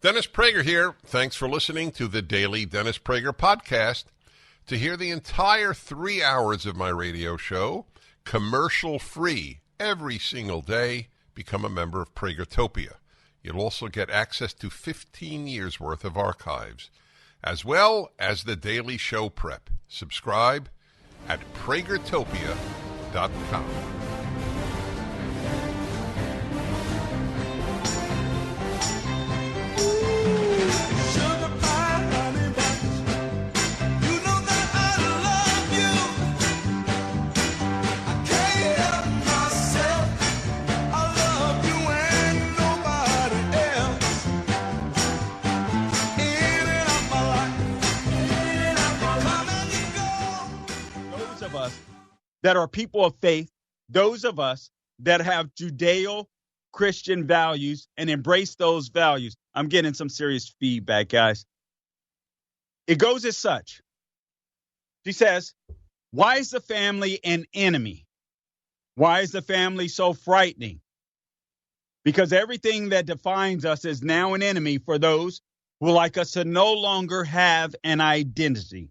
Dennis Prager here. Thanks for listening to the Daily Dennis Prager Podcast. To hear the entire 3 hours of my radio show, commercial-free, every single day, become a member of Pragertopia. You'll also get access to 15 years' worth of archives, as well as the daily show prep. Subscribe at Pragertopia.com. That are people of faith, those of us that have Judeo-Christian values and embrace those values. I'm getting some serious feedback, guys. It goes as such. She says, why is the family an enemy? Why is the family so frightening? Because everything that defines us is now an enemy for those who like us to no longer have an identity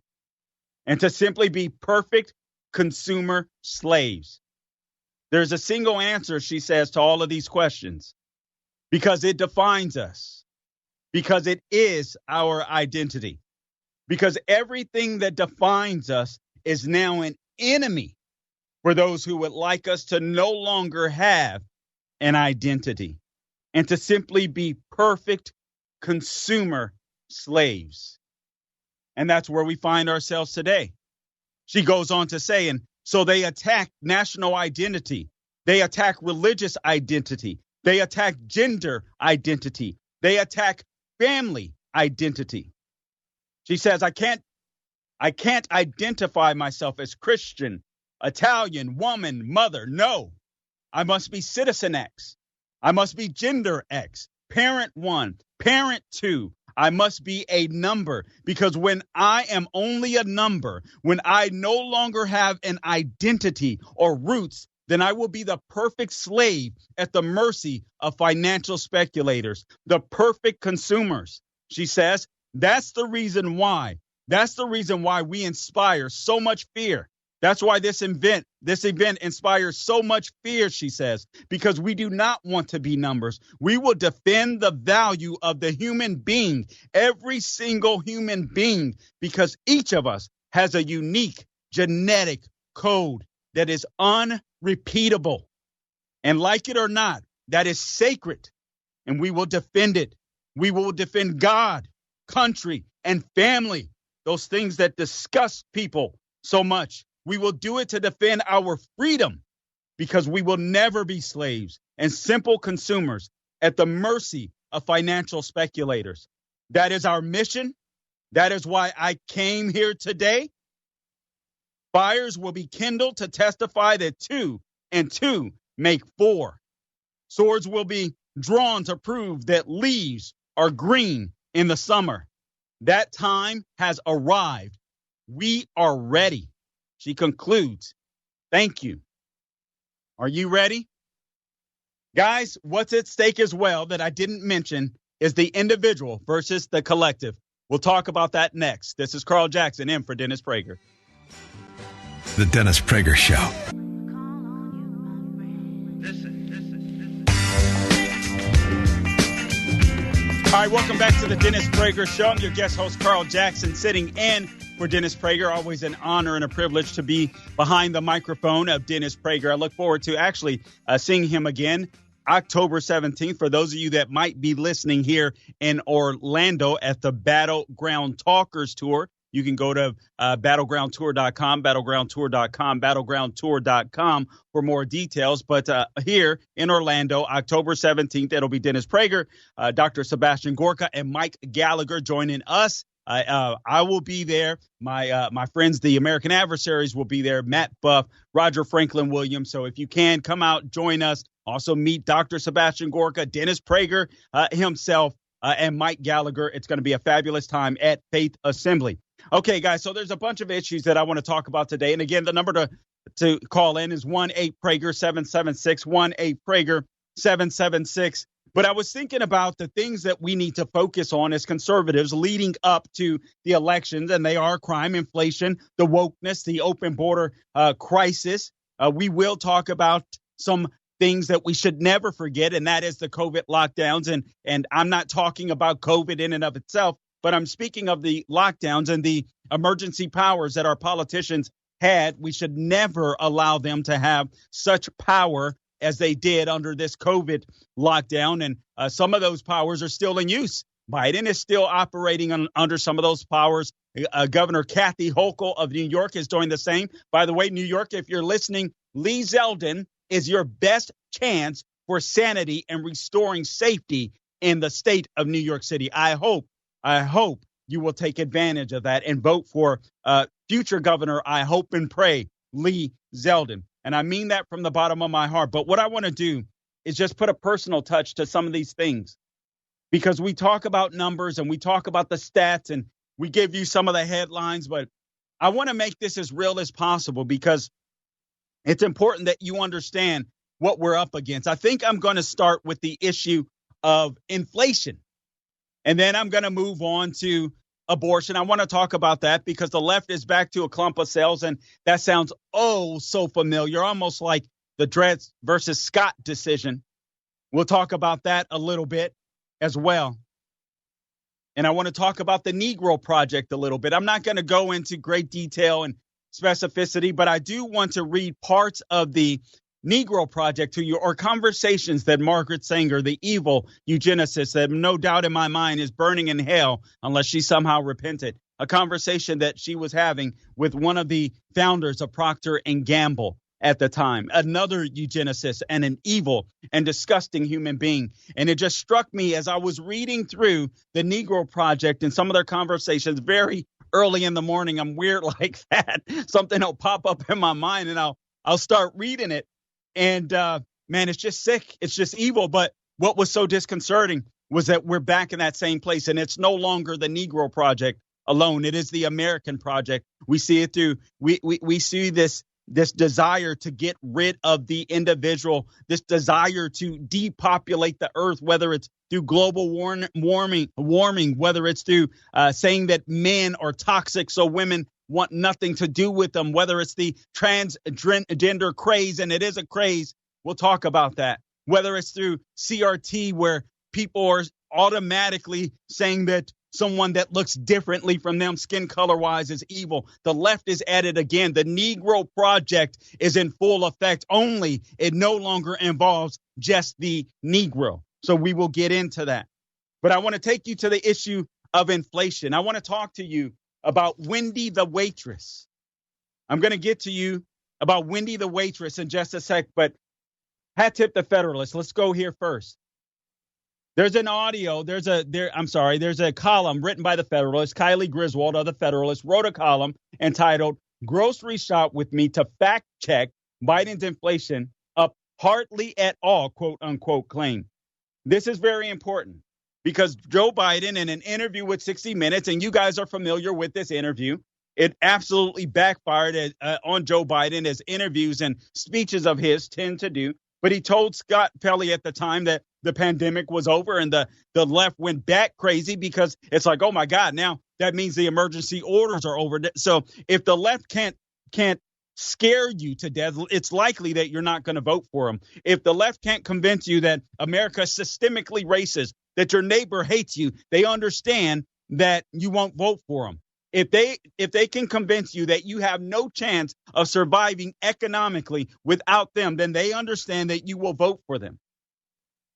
and to simply be perfect consumer slaves. There's a single answer, she says, to all of these questions. Because it defines us. Because it is our identity. Because everything that defines us is now an enemy for those who would like us to no longer have an identity and to simply be perfect consumer slaves. And that's where we find ourselves today. She goes on to say, and so they attack national identity. They attack religious identity. They attack gender identity. They attack family identity. She says, I can't identify myself as Christian, Italian, woman, mother. No, I must be citizen X. I must be gender X, parent 1, parent 2. I must be a number, because when I am only a number, when I no longer have an identity or roots, then I will be the perfect slave at the mercy of financial speculators, the perfect consumers. She says, that's the reason why. That's the reason why we inspire so much fear. That's why this event inspires so much fear, she says, because we do not want to be numbers. We will defend the value of the human being, every single human being, because each of us has a unique genetic code that is unrepeatable. And like it or not, that is sacred, and we will defend it. We will defend God, country, and family, those things that disgust people so much. We will do it to defend our freedom, because we will never be slaves and simple consumers at the mercy of financial speculators. That is our mission. That is why I came here today. Fires will be kindled to testify that 2 and 2 make 4. Swords will be drawn to prove that leaves are green in the summer. That time has arrived. We are ready. She concludes, thank you. Are you ready? Guys, what's at stake as well that I didn't mention is the individual versus the collective. We'll talk about that next. This is Carl Jackson in for Dennis Prager. The Dennis Prager Show. All right, welcome back to the Dennis Prager Show. I'm your guest host, Carl Jackson, sitting in for Dennis Prager. Always an honor and a privilege to be behind the microphone of Dennis Prager. I look forward to actually seeing him again October 17th. For those of you that might be listening here in Orlando at the Battleground Talkers Tour, you can go to battlegroundtour.com, battlegroundtour.com for more details. But here in Orlando, October 17th, it'll be Dennis Prager, Dr. Sebastian Gorka, and Mike Gallagher joining us. I will be there. My friends, the American Adversaries, will be there. Matt Buff, Roger Franklin Williams. So if you can, come out, join us. Also meet Dr. Sebastian Gorka, Dennis Prager himself, and Mike Gallagher. It's going to be a fabulous time at Faith Assembly. Okay, guys, so there's a bunch of issues that I want to talk about today. And again, the number to call in is 1-8-PRAGER-776, 1-8-PRAGER-776. But I was thinking about the things that we need to focus on as conservatives leading up to the elections, and they are crime, inflation, the wokeness, the open border crisis. We will talk about some things that we should never forget, and that is the COVID lockdowns. And I'm not talking about COVID in and of itself, but I'm speaking of the lockdowns and the emergency powers that our politicians had. We should never allow them to have such power as they did under this COVID lockdown. And some of those powers are still in use. Biden is still operating under some of those powers. Governor Kathy Hochul of New York is doing the same. By the way, New York, if you're listening, Lee Zeldin is your best chance for sanity and restoring safety in the state of New York City. I hope you will take advantage of that and vote for future governor, I hope and pray, Lee Zeldin. And I mean that from the bottom of my heart. But what I want to do is just put a personal touch to some of these things, because we talk about numbers and we talk about the stats and we give you some of the headlines. But I want to make this as real as possible, because it's important that you understand what we're up against. I think I'm going to start with the issue of inflation, and then I'm going to move on to abortion. I want to talk about that because the left is back to a clump of cells, and that sounds oh so familiar, almost like the Dred versus Scott decision. We'll talk about that a little bit as well. And I want to talk about the Negro Project a little bit. I'm not going to go into great detail and specificity, but I do want to read parts of the Negro Project to you, or conversations that Margaret Sanger, the evil eugenicist that no doubt in my mind is burning in hell unless she somehow repented, a conversation that she was having with one of the founders of Procter & Gamble at the time, another eugenicist and an evil and disgusting human being. And it just struck me as I was reading through the Negro Project and some of their conversations very early in the morning. I'm weird like that. Something will pop up in my mind and I'll start reading it. And man, it's just sick. It's just evil. But what was so disconcerting was that we're back in that same place. And it's no longer the Negro Project alone. It is the American project. We see it through. We see this desire to get rid of the individual, this desire to depopulate the earth, whether it's through global warming, whether it's through saying that men are toxic so women want nothing to do with them, whether it's the transgender craze, and it is a craze. We'll talk about that. Whether it's through CRT, where people are automatically saying that someone that looks differently from them skin color wise is evil. The left is at it again. The Negro Project is in full effect, only it no longer involves just the Negro. So we will get into that. But I want to take you to the issue of inflation. I want to talk to you about Wendy the waitress. I'm going to get to you about Wendy the waitress in just a sec, but hat tip the Federalist. Let's go here first. There's an audio, there's a column written by the Federalist. Kylie Griswold of the Federalist wrote a column entitled "Grocery Shop with Me to Fact Check Biden's Inflation Up Hardly at All," quote unquote, claim. This is very important because Joe Biden, in an interview with 60 Minutes, and you guys are familiar with this interview, it absolutely backfired on Joe Biden, as interviews and speeches of his tend to do. But he told Scott Pelley at the time that the pandemic was over, and the left went back crazy because it's like, oh, my God, now that means the emergency orders are over. So if the left can't scare you to death, it's likely that you're not going to vote for them. If the left can't convince you that America is systemically racist, that your neighbor hates you, they understand that you won't vote for them. If they can convince you that you have no chance of surviving economically without them, then they understand that you will vote for them.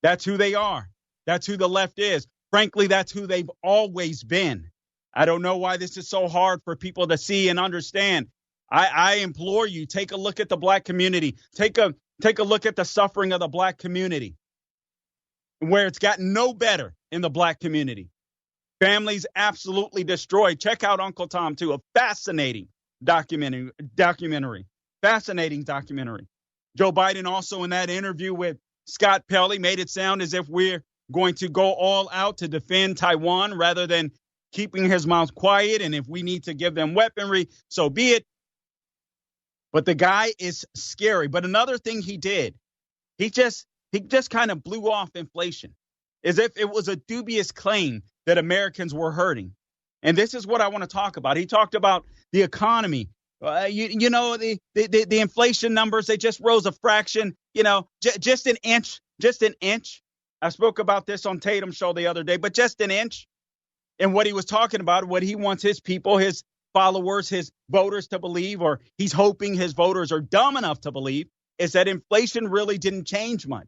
That's who they are. That's who the left is. Frankly, that's who they've always been. I don't know why this is so hard for people to see and understand. I implore you, take a look at the black community. Take a look at the suffering of the black community, where it's gotten no better in the black community. Families absolutely destroyed. Check out Uncle Tom, too. A fascinating documentary. Fascinating documentary. Joe Biden also, in that interview with Scott Pelley, made it sound as if we're going to go all out to defend Taiwan rather than keeping his mouth quiet. And if we need to give them weaponry, so be it. But the guy is scary. But another thing he did, he just kind of blew off inflation. as if it was a dubious claim that Americans were hurting. And this is what I want to talk about. He talked about the economy. The inflation numbers, they just rose a fraction, just an inch. I spoke about this on Tatum's show the other day, but just an inch. And what he was talking about, what he wants his people, his followers, his voters to believe, or he's hoping his voters are dumb enough to believe, is that inflation really didn't change much.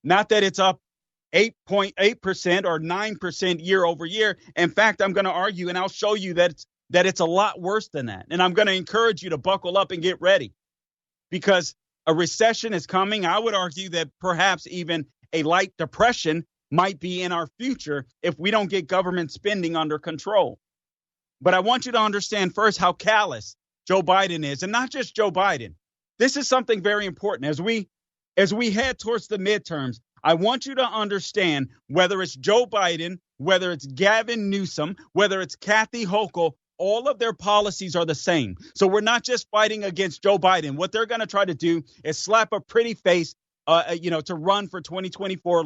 Not that it's up 8.8% or 9% year over year. In fact, I'm going to argue, and I'll show you that it's a lot worse than that. And I'm going to encourage you to buckle up and get ready, because a recession is coming. I would argue that perhaps even a light depression might be in our future if we don't get government spending under control. But I want you to understand first how callous Joe Biden is, and not just Joe Biden. This is something very important. As we head towards the midterms, I want you to understand, whether it's Joe Biden, whether it's Gavin Newsom, whether it's Kathy Hochul, all of their policies are the same. So we're not just fighting against Joe Biden. What they're going to try to do is slap a pretty face, to run for 2024.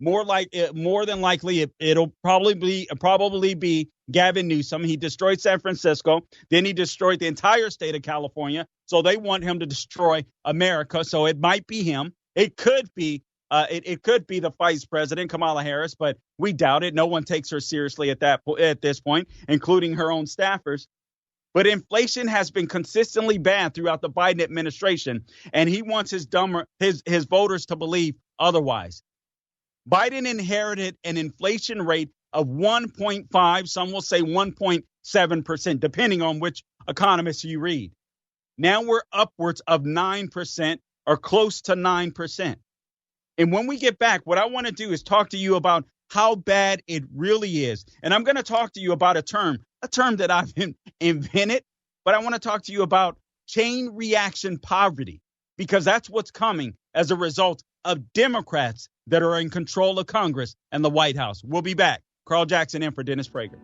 More than likely, it'll probably be Gavin Newsom. He destroyed San Francisco, then he destroyed the entire state of California. So they want him to destroy America. So it might be him. It could be. It could be the vice president, Kamala Harris, but we doubt it. No one takes her seriously at this point, including her own staffers. But inflation has been consistently bad throughout the Biden administration, and he wants his voters to believe otherwise. Biden inherited an inflation rate of 1.5, some will say 1.7%, depending on which economist you read. Now we're upwards of 9% or close to 9%. And when we get back, what I want to do is talk to you about how bad it really is. And I'm going to talk to you about a term that I've invented, but I want to talk to you about chain reaction poverty, because that's what's coming as a result of Democrats that are in control of Congress and the White House. We'll be back. Carl Jackson in for Dennis Prager.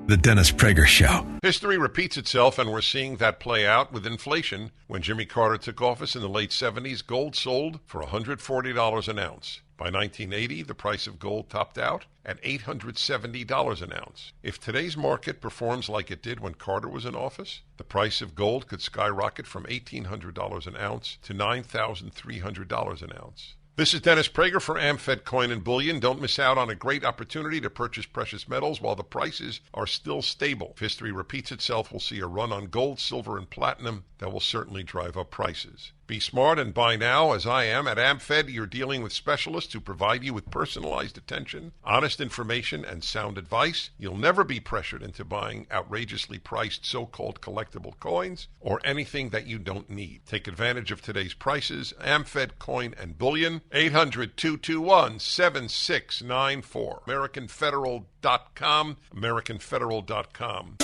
The Dennis Prager Show. History repeats itself, and we're seeing that play out with inflation. When Jimmy Carter took office in the late 70s, gold sold for $140 an ounce. By 1980, the price of gold topped out at $870 an ounce. If today's market performs like it did when Carter was in office, the price of gold could skyrocket from $1,800 an ounce to $9,300 an ounce. This is Dennis Prager for AmFed Coin and Bullion. Don't miss out on a great opportunity to purchase precious metals while the prices are still stable. If history repeats itself, we'll see a run on gold, silver, and platinum that will certainly drive up prices. Be smart and buy now, as I am. At AmFed, you're dealing with specialists who provide you with personalized attention, honest information, and sound advice. You'll never be pressured into buying outrageously priced so-called collectible coins or anything that you don't need. Take advantage of today's prices. AmFed Coin and Bullion, 800-221-7694. AmericanFederal.com, AmericanFederal.com.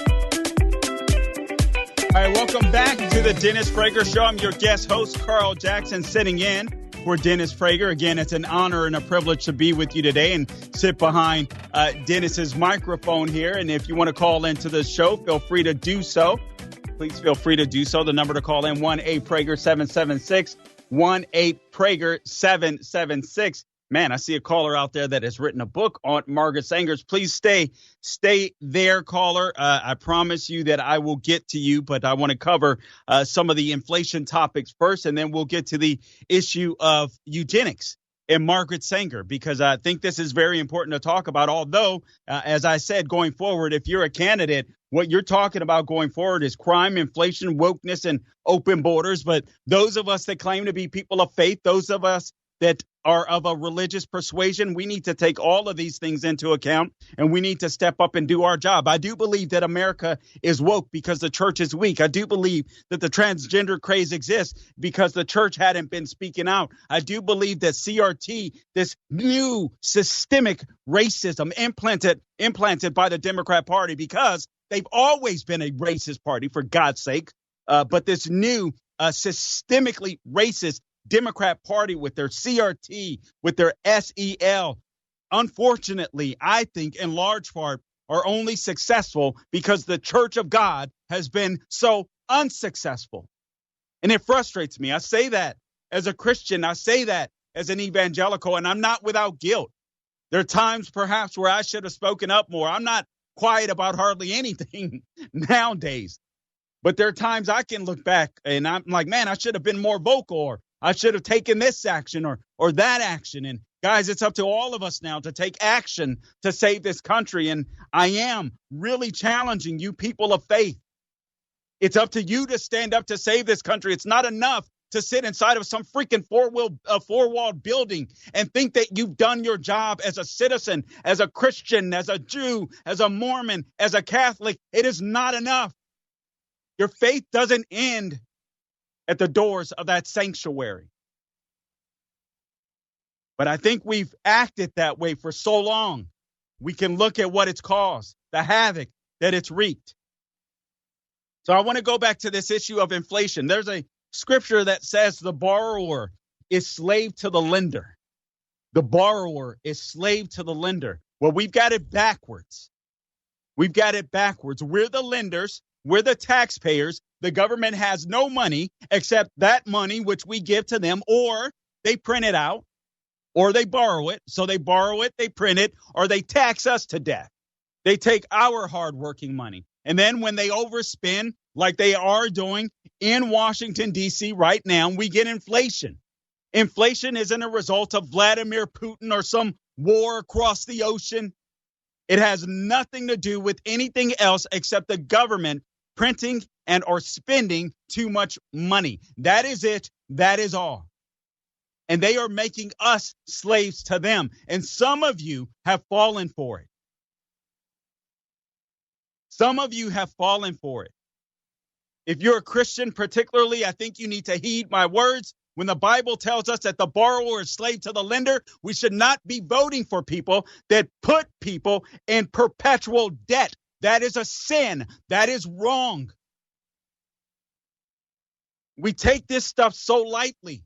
All right, welcome back to the Dennis Prager Show. I'm your guest host, Carl Jackson, sitting in for Dennis Prager. Again, it's an honor and a privilege to be with you today and sit behind Dennis's microphone here. And if you want to call into the show, feel free to do so. Please feel free to do so. The number to call in, 1-8-PRAGER-776, 1-8-PRAGER-776. Man, I see a caller out there that has written a book on Margaret Sanger's. Please stay there, caller. I promise you that I will get to you, but I want to cover some of the inflation topics first, and then we'll get to the issue of eugenics and Margaret Sanger, because I think this is very important to talk about. Although, as I said, going forward, if you're a candidate, what you're talking about going forward is crime, inflation, wokeness, and open borders. But those of us that claim to be people of faith, those of us that are of a religious persuasion, we need to take all of these things into account, and we need to step up and do our job. I do believe that America is woke because the church is weak. I do believe that the transgender craze exists because the church hadn't been speaking out. I do believe that CRT, this new systemic racism implanted by the Democrat Party, because they've always been a racist party, for God's sake, but this new systemically racist Democrat Party with their CRT, with their SEL, unfortunately, I think in large part are only successful because the Church of God has been so unsuccessful. And it frustrates me. I say that as a Christian. I say that as an evangelical, and I'm not without guilt. There are times perhaps where I should have spoken up more. I'm not quiet about hardly anything nowadays. But there are times I can look back and I'm like, man, I should have been more vocal, or I should have taken this action or that action. And guys, it's up to all of us now to take action to save this country. And I am really challenging you people of faith. It's up to you to stand up to save this country. It's not enough to sit inside of some freaking four-walled building and think that you've done your job as a citizen, as a Christian, as a Jew, as a Mormon, as a Catholic. It is not enough. Your faith doesn't end at the doors of that sanctuary. But I think we've acted that way for so long. We can look at what it's caused, the havoc that it's wreaked. So I want to go back to this issue of inflation. There's a scripture that says the borrower is slave to the lender. The borrower is slave to the lender. Well, we've got it backwards. We've got it backwards. We're the lenders. We're the taxpayers. The government has no money except that money which we give to them, or they print it out, or they borrow it. So they borrow it, they print it, or they tax us to death. They take our hardworking money. And then when they overspend, like they are doing in Washington, D.C. right now, we get inflation. Inflation isn't a result of Vladimir Putin or some war across the ocean. It has nothing to do with anything else except the government printing and or spending too much money. That is it. That is all. And they are making us slaves to them. And some of you have fallen for it. Some of you have fallen for it. If you're a Christian particularly, I think you need to heed my words. When the Bible tells us that the borrower is slave to the lender, we should not be voting for people that put people in perpetual debt. That is a sin. That is wrong. We take this stuff so lightly.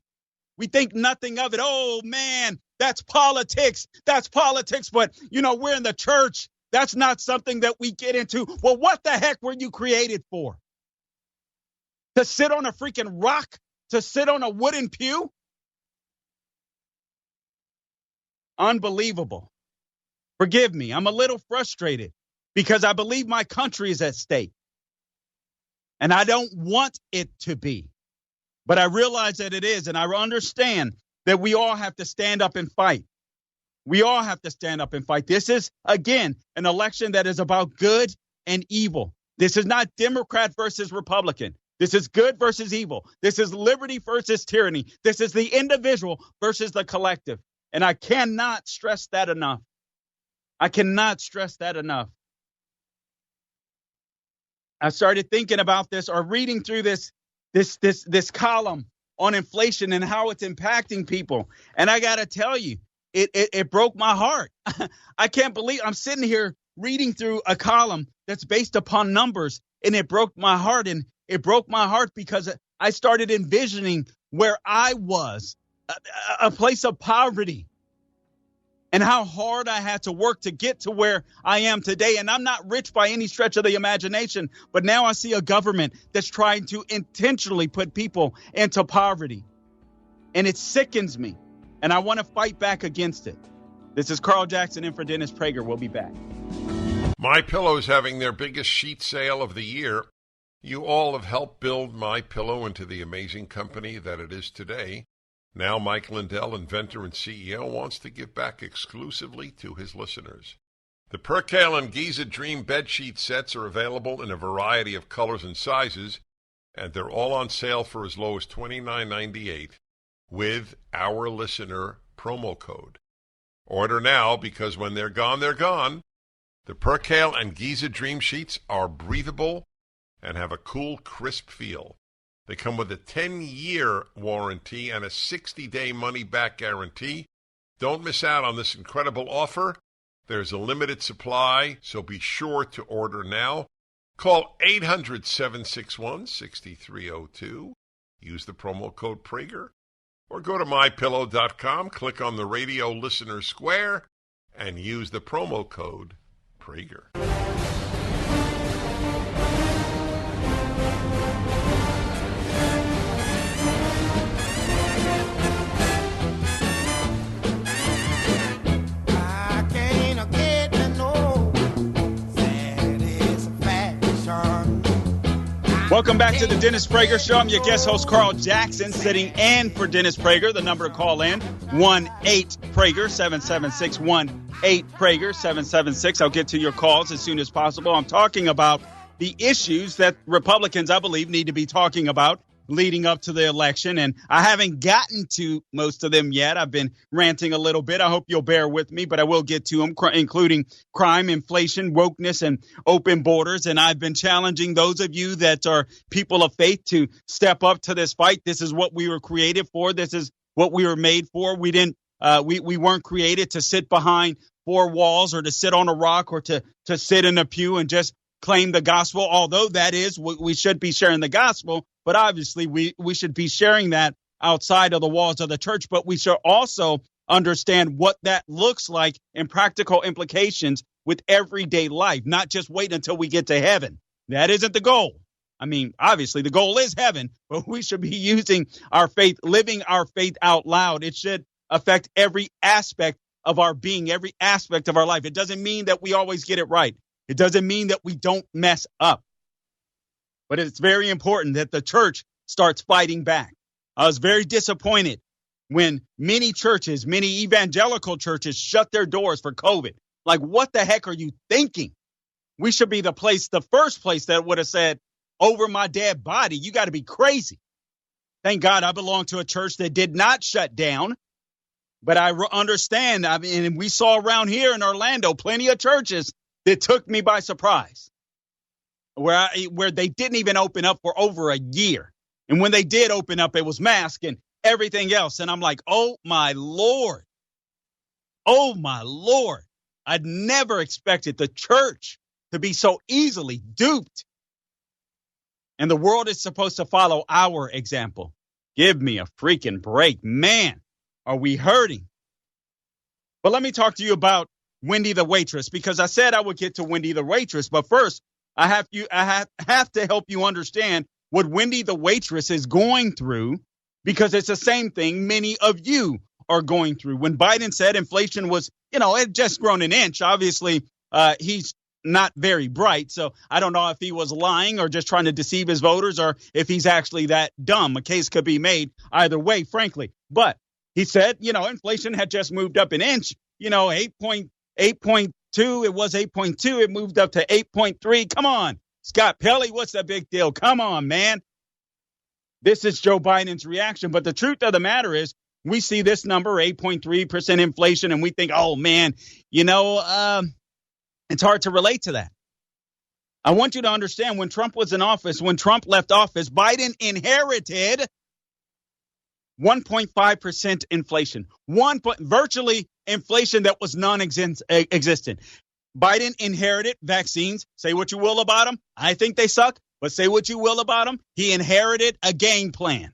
We think nothing of it. Oh, man, that's politics. That's politics. But, we're in the church. That's not something that we get into. Well, what the heck were you created for? To sit on a freaking rock? To sit on a wooden pew? Unbelievable. Forgive me. I'm a little frustrated because I believe my country is at stake. And I don't want it to be. But I realize that it is. And I understand that we all have to stand up and fight. We all have to stand up and fight. This is, again, an election that is about good and evil. This is not Democrat versus Republican. This is good versus evil. This is liberty versus tyranny. This is the individual versus the collective. And I cannot stress that enough. I cannot stress that enough. I started thinking about this or reading through this column on inflation and how it's impacting people. And I got to tell you, it broke my heart. I can't believe I'm sitting here reading through a column that's based upon numbers, and it broke my heart. And it broke my heart because I started envisioning where I was, a place of poverty, and how hard I had to work to get to where I am today. And I'm not rich by any stretch of the imagination, but now I see a government that's trying to intentionally put people into poverty. And it sickens me. And I want to fight back against it. This is Carl Jackson in for Dennis Prager. We'll be back. MyPillow is having their biggest sheet sale of the year. You all have helped build MyPillow into the amazing company that it is today. Now Mike Lindell, inventor and CEO, wants to give back exclusively to his listeners. The Percale and Giza Dream bedsheet sets are available in a variety of colors and sizes, and they're all on sale for as low as $29.98 with our listener promo code. Order now, because when they're gone, they're gone. The Percale and Giza Dream sheets are breathable and have a cool, crisp feel. They come with a 10-year warranty and a 60-day money-back guarantee. Don't miss out on this incredible offer. There's a limited supply, so be sure to order now. Call 800-761-6302. Use the promo code Prager. Or go to MyPillow.com, click on the radio listener square, and use the promo code Prager. Welcome back to the Dennis Prager Show. I'm your guest host, Carl Jackson, sitting in for Dennis Prager. The number to call in, 1-8-PRAGER, 776-18-PRAGER, 776. I'll get to your calls as soon as possible. I'm talking about the issues that Republicans, I believe, need to be talking about leading up to the election. And I haven't gotten to most of them yet. I've been ranting a little bit. I hope you'll bear with me, but I will get to them, including crime, inflation, wokeness, and open borders. And I've been challenging those of you that are people of faith to step up to this fight. This is what we were created for. This is what we were made for. We weren't created to sit behind four walls or to sit on a rock or to sit in a pew and just claim the gospel, although that is we should be sharing the gospel. But obviously, we should be sharing that outside of the walls of the church. But we should also understand what that looks like in practical implications with everyday life, not just wait until we get to heaven. That isn't the goal. I mean, obviously, the goal is heaven, but we should be using our faith, living our faith out loud. It should affect every aspect of our being, every aspect of our life. It doesn't mean that we always get it right. It doesn't mean that we don't mess up. But it's very important that the church starts fighting back. I was very disappointed when many churches, many evangelical churches shut their doors for COVID. Like, what the heck are you thinking? We should be the first place that would have said, over my dead body, you got to be crazy. Thank God I belong to a church that did not shut down. But I understand. I mean, and we saw around here in Orlando plenty of churches that took me by surprise, where they didn't even open up for over a year. And when they did open up, it was mask and everything else. And I'm like, oh, my Lord. Oh, my Lord. I'd never expected the church to be so easily duped. And the world is supposed to follow our example. Give me a freaking break. Man, are we hurting? But let me talk to you about Wendy the waitress, because I said I would get to Wendy the waitress. But first, I have to help you understand what Wendy the waitress is going through, because it's the same thing many of you are going through. When Biden said inflation was, it had just grown an inch. Obviously, he's not very bright. So I don't know if he was lying or just trying to deceive his voters, or if he's actually that dumb. A case could be made either way, frankly. But he said, inflation had just moved up an inch, 8.2. It was 8.2. It moved up to 8.3. Come on, Scott Pelley, what's the big deal? Come on, man. This is Joe Biden's reaction. But the truth of the matter is, we see this number, 8.3% inflation, and we think, oh, man, it's hard to relate to that. I want you to understand, when Trump was in office, when Trump left office, Biden inherited 1.5% inflation, virtually inflation that was non-existent. Biden inherited vaccines. Say what you will about them. I think they suck, but say what you will about them. He inherited a game plan.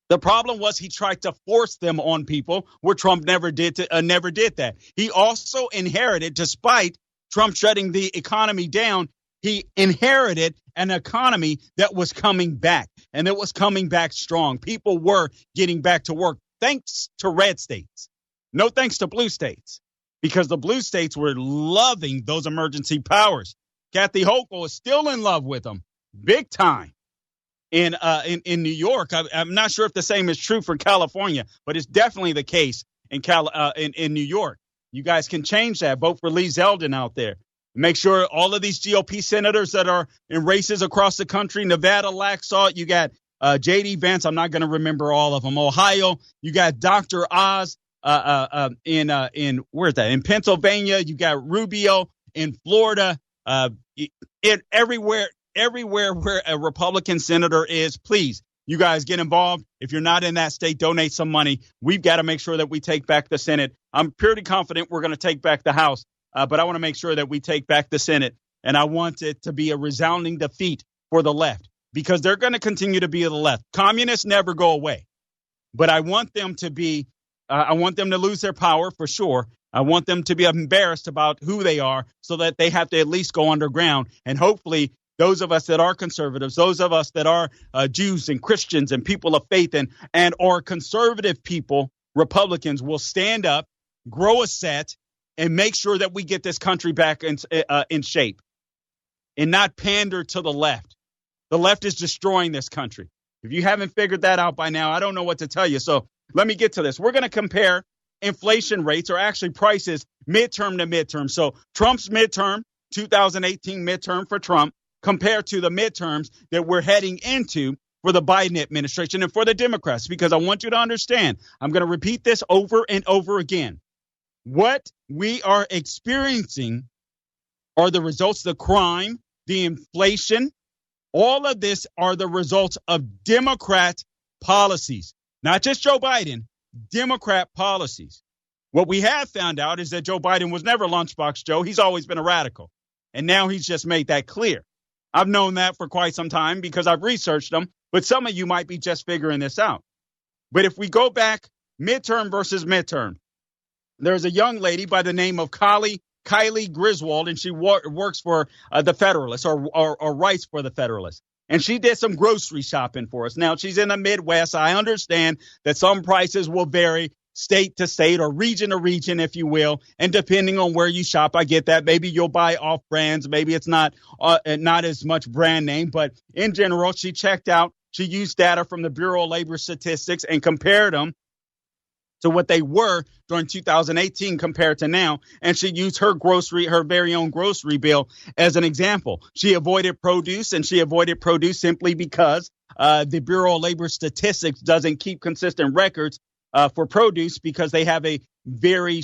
The problem was he tried to force them on people, where Trump never did that. He also inherited, despite Trump shutting the economy down, he inherited an economy that was coming back, and it was coming back strong. People were getting back to work, thanks to red states. No thanks to blue states, because the blue states were loving those emergency powers. Kathy Hochul is still in love with them, big time. In New York, I'm not sure if the same is true for California, but it's definitely the case in New York. You guys can change that. Vote for Lee Zeldin out there. Make sure all of these GOP senators that are in races across the country, Nevada, Laxalt, you got J.D. Vance. I'm not going to remember all of them. Ohio, you got Dr. Oz in where's that? In Pennsylvania, you got Rubio in Florida. Everywhere where a Republican senator is, please, you guys get involved. If you're not in that state, donate some money. We've got to make sure that we take back the Senate. I'm pretty confident we're going to take back the House, but I want to make sure that we take back the Senate. And I want it to be a resounding defeat for the left, because they're going to continue to be the left. Communists never go away, but I want them to be. I want them to lose their power for sure. I want them to be embarrassed about who they are, so that they have to at least go underground. And hopefully, those of us that are conservatives, those of us that are Jews and Christians and people of faith and are conservative people, Republicans, will stand up, grow a set, and make sure that we get this country back in shape, and not pander to the left. The left is destroying this country. If you haven't figured that out by now, I don't know what to tell you. So let me get to this. We're going to compare inflation rates, or actually prices, midterm to midterm. So Trump's midterm, 2018 midterm for Trump, compared to the midterms that we're heading into for the Biden administration and for the Democrats, because I want you to understand, I'm going to repeat this over and over again. What we are experiencing are the results, the crime, the inflation. All of this are the results of Democrat policies, not just Joe Biden, Democrat policies. What we have found out is that Joe Biden was never Lunchbox Joe. He's always been a radical. And now he's just made that clear. I've known that for quite some time because I've researched them, but some of you might be just figuring this out. But if we go back midterm versus midterm, there's a young lady by the name of Kylie Griswold, and she works for the Federalist or writes for the Federalist. And she did some grocery shopping for us. Now, she's in the Midwest. I understand that some prices will vary state to state or region to region, if you will. And depending on where you shop, I get that. Maybe you'll buy off brands. Maybe it's not as much brand name. But in general, she used data from the Bureau of Labor Statistics and compared them to what they were during 2018 compared to now. And she used her very own grocery bill as an example. She avoided produce, and she avoided produce simply because the Bureau of Labor Statistics doesn't keep consistent records for produce because they have a very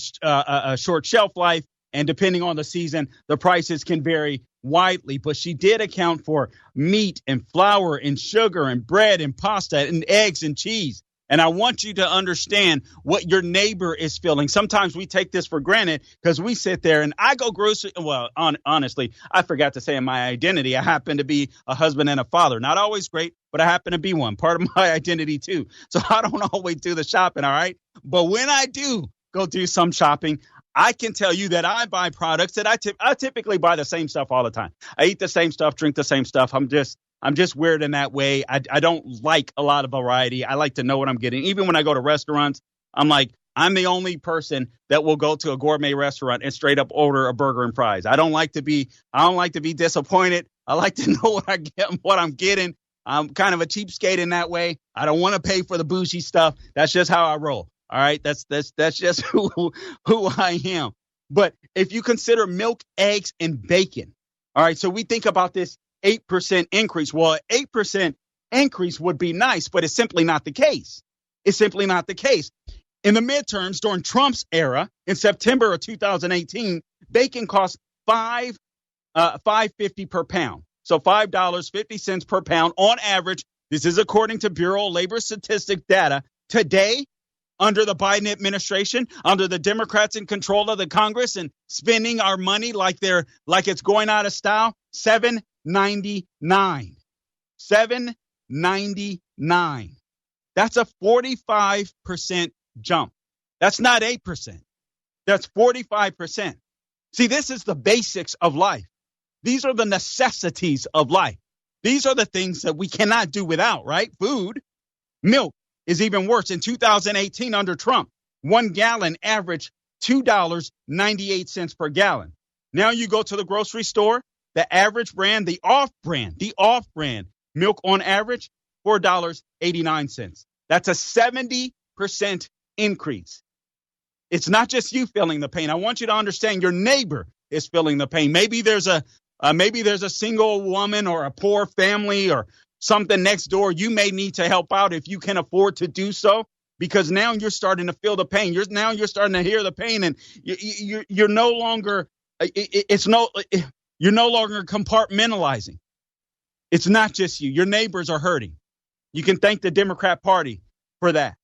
short shelf life. And depending on the season, the prices can vary widely. But she did account for meat and flour and sugar and bread and pasta and eggs and cheese. And I want you to understand what your neighbor is feeling. Sometimes we take this for granted because we sit there and I go grocery. Well, honestly, I forgot to say in my identity, I happen to be a husband and a father. Not always great, but I happen to be one. Part of my identity, too. So I don't always do the shopping. All right. But when I do go do some shopping, I can tell you that I buy products that I typically buy the same stuff all the time. I eat the same stuff, drink the same stuff. I'm just weird in that way. I don't like a lot of variety. I like to know what I'm getting. Even when I go to restaurants, I'm the only person that will go to a gourmet restaurant and straight up order a burger and fries. I don't like to be disappointed. I like to know what I'm getting. I'm kind of a cheapskate in that way. I don't want to pay for the bougie stuff. That's just how I roll. All right. That's just who I am. But if you consider milk, eggs, and bacon, all right. So we think about this 8% increase. Well, 8% increase would be nice, but it's simply not the case. It's simply not the case. In the midterms during Trump's era in September of 2018, bacon cost $5.50 per pound. So $5.50 per pound on average. This is according to Bureau of Labor Statistics data. Today, under the Biden administration, under the Democrats in control of the Congress and spending our money like it's going out of style, $7.99. $7.99. That's a 45% jump. That's not 8%. That's 45%. See, this is the basics of life. These are the necessities of life. These are the things that we cannot do without, right? Food, milk is even worse. In 2018, under Trump, 1 gallon averaged $2.98 per gallon. Now you go to the grocery store, the average brand, the off-brand milk on average, $4.89. That's a 70% increase. It's not just you feeling the pain. I want you to understand your neighbor is feeling the pain. Maybe there's a single woman or a poor family or something next door. You may need to help out if you can afford to do so, because now you're starting to feel the pain. You're starting to hear the pain, and you're no longer you're no longer compartmentalizing. It's not just you. Your neighbors are hurting. You can thank the Democrat Party for that.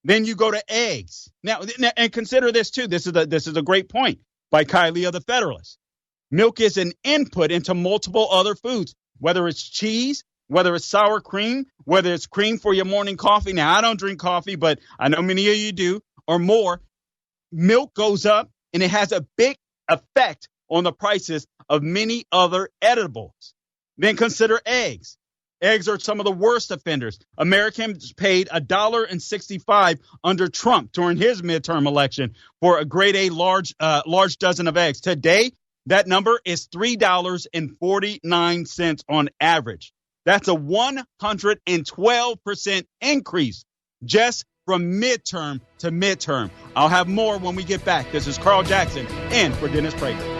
Then you go to eggs. Now, and consider this too. This is a great point by Kylie of the Federalist. Milk is an input into multiple other foods, whether it's cheese, whether it's sour cream, whether it's cream for your morning coffee. Now, I don't drink coffee, but I know many of you do, or more. Milk goes up, and it has a big effect on the prices of many other edibles. Then consider eggs. Eggs are some of the worst offenders. Americans paid $1.65 under Trump during his midterm election for a grade A large dozen of eggs. Today, That number is $3.49 on average. That's a 112% increase just from midterm to midterm. I'll have more when we get back. This is Carl Jackson in for Dennis Prager.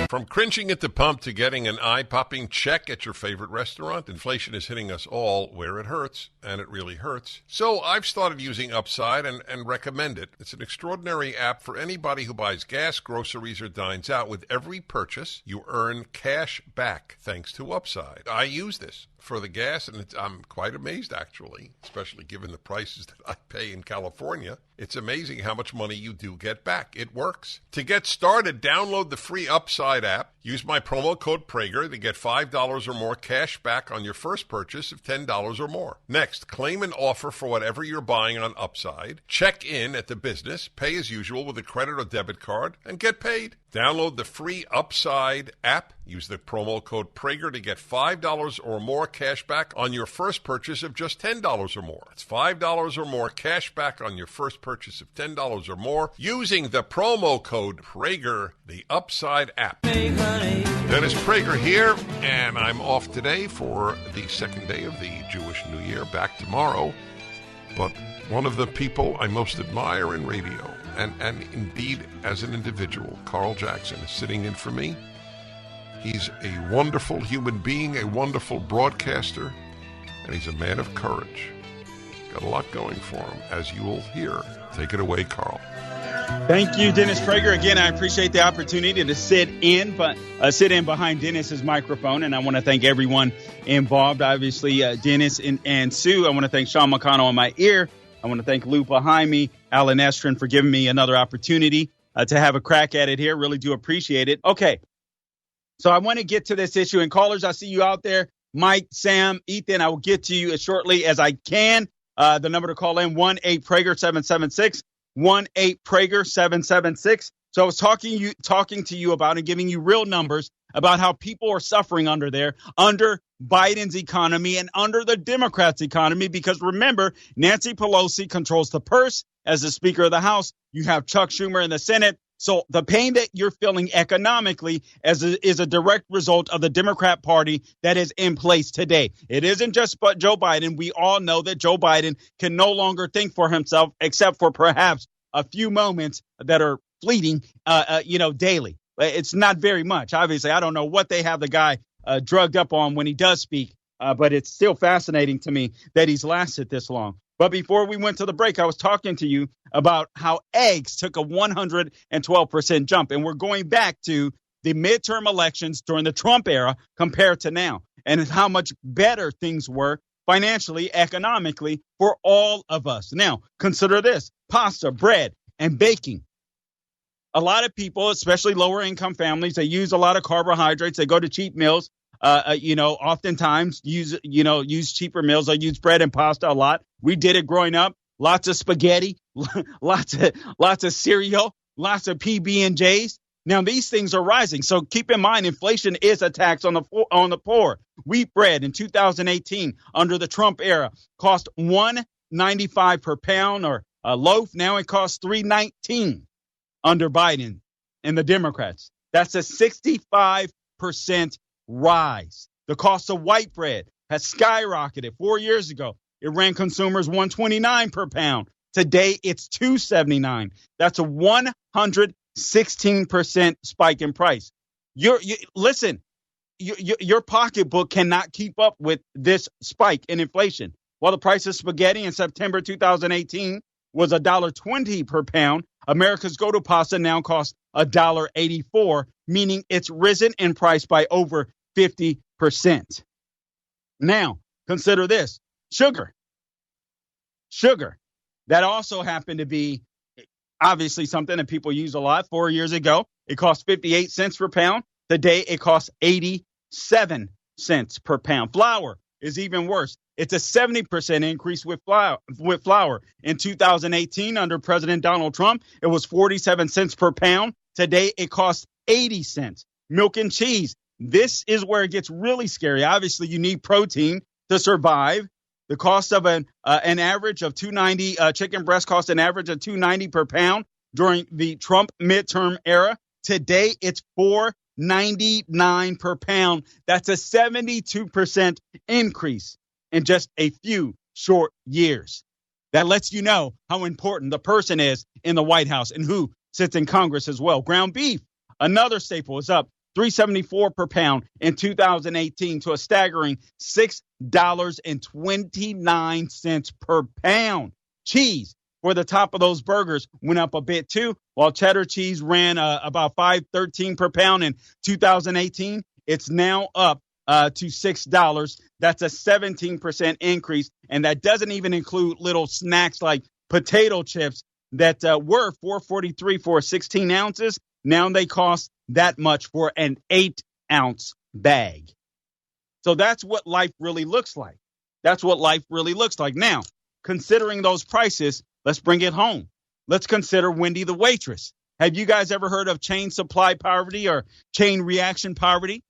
From cringing at the pump to getting an eye-popping check at your favorite restaurant, inflation is hitting us all where it hurts, and it really hurts. So I've started using Upside and recommend it. It's an extraordinary app for anybody who buys gas, groceries, or dines out. With every purchase, you earn cash back thanks to Upside. I use this for the gas, and I'm quite amazed, actually, especially given the prices that I pay in California. It's amazing how much money you do get back. It works. To get started, download the free Upside app. Use my promo code Prager to get $5 or more cash back on your first purchase of $10 or more. Next, claim an offer for whatever you're buying on Upside. Check in at the business, pay as usual with a credit or debit card, and get paid. Download the free Upside app. Use the promo code Prager to get $5 or more cash back on your first purchase of just $10 or more. It's $5 or more cash back on your first purchase of $10 or more using the promo code Prager, the Upside app. Dennis Prager here, and I'm off today for the second day of the Jewish New Year. Back tomorrow. But one of the people I most admire in radio, and indeed as an individual, Carl Jackson, is sitting in for me. He's a wonderful human being, a wonderful broadcaster, and he's a man of courage. Got a lot going for him, as you will hear. Take it away, Carl. Thank you, Dennis Prager. Again, I appreciate the opportunity to sit in behind Dennis's microphone, and I want to thank everyone involved. Obviously, Dennis and Sue. I want to thank Sean McConnell on my ear. I want to thank Lou behind me, Alan Estrin, for giving me another opportunity to have a crack at it here. Really do appreciate it. Okay, so I want to get to this issue. And callers, I see you out there. Mike, Sam, Ethan, I will get to you as shortly as I can. The number to call in, 1-8-PRAGER-776, 1-8-PRAGER-776. So I was talking to you about and giving you real numbers about how people are suffering under Biden's economy and under the Democrats' economy, because remember, Nancy Pelosi controls the purse as the Speaker of the House. You have Chuck Schumer in the Senate. So the pain that you're feeling economically is a direct result of the Democrat Party that is in place today. It isn't just but Joe Biden. We all know that Joe Biden can no longer think for himself, except for perhaps a few moments that are fleeting, daily. It's not very much. Obviously, I don't know what they have the guy drugged up on when he does speak, but it's still fascinating to me that he's lasted this long. But before we went to the break, I was talking to you about how eggs took a 112% jump. And we're going back to the midterm elections during the Trump era compared to now, and how much better things were financially, economically for all of us. Now, consider this: pasta, bread, and baking. A lot of people, especially lower income families, they use a lot of carbohydrates. They go to cheap meals. Oftentimes use cheaper meals. They use bread and pasta a lot. We did it growing up. Lots of spaghetti, lots of cereal, lots of PB&Js. Now these things are rising. So keep in mind, inflation is a tax on the poor. Wheat bread in 2018 under the Trump era cost $1.95 per pound, or a loaf. Now it costs $3.19 under Biden and the Democrats. That's a 65% rise. The cost of white bread has skyrocketed. 4 years ago, it ran consumers $1.29 per pound. Today, it's $2.79. That's a 116% spike in price. Listen, your pocketbook cannot keep up with this spike in inflation. While the price of spaghetti in September 2018 was $1.20 per pound, America's go-to pasta now costs $1.84, meaning it's risen in price by over 50%. Now, consider this. Sugar. That also happened to be obviously something that people use a lot. 4 years ago, it cost 58 cents per pound. Today, it costs 87 cents per pound. Flour is even worse. It's a 70% increase with flour. In 2018, under President Donald Trump, it was 47 cents per pound. Today, it costs 80 cents. Milk and cheese. This is where it gets really scary. Obviously, you need protein to survive. The cost of an average of $2.90, chicken breast cost an average of $2.90 per pound during the Trump midterm era. Today, it's $4.99 per pound. That's a 72% increase in just a few short years. That lets you know how important the person is in the White House and who sits in Congress as well. Ground beef, another staple, is up $3.74 per pound in 2018 to a staggering $6.29 per pound. Cheese, for the top of those burgers, went up a bit too. While cheddar cheese ran about $5.13 per pound in 2018, it's now up to $6. That's a 17% increase, and that doesn't even include little snacks like potato chips that were $4.43 for 16 ounces. Now they cost that much for an 8-ounce bag. So that's what life really looks like. That's what life really looks like. Now, considering those prices, let's bring it home. Let's consider Wendy the waitress. Have you guys ever heard of chain supply poverty or chain reaction poverty?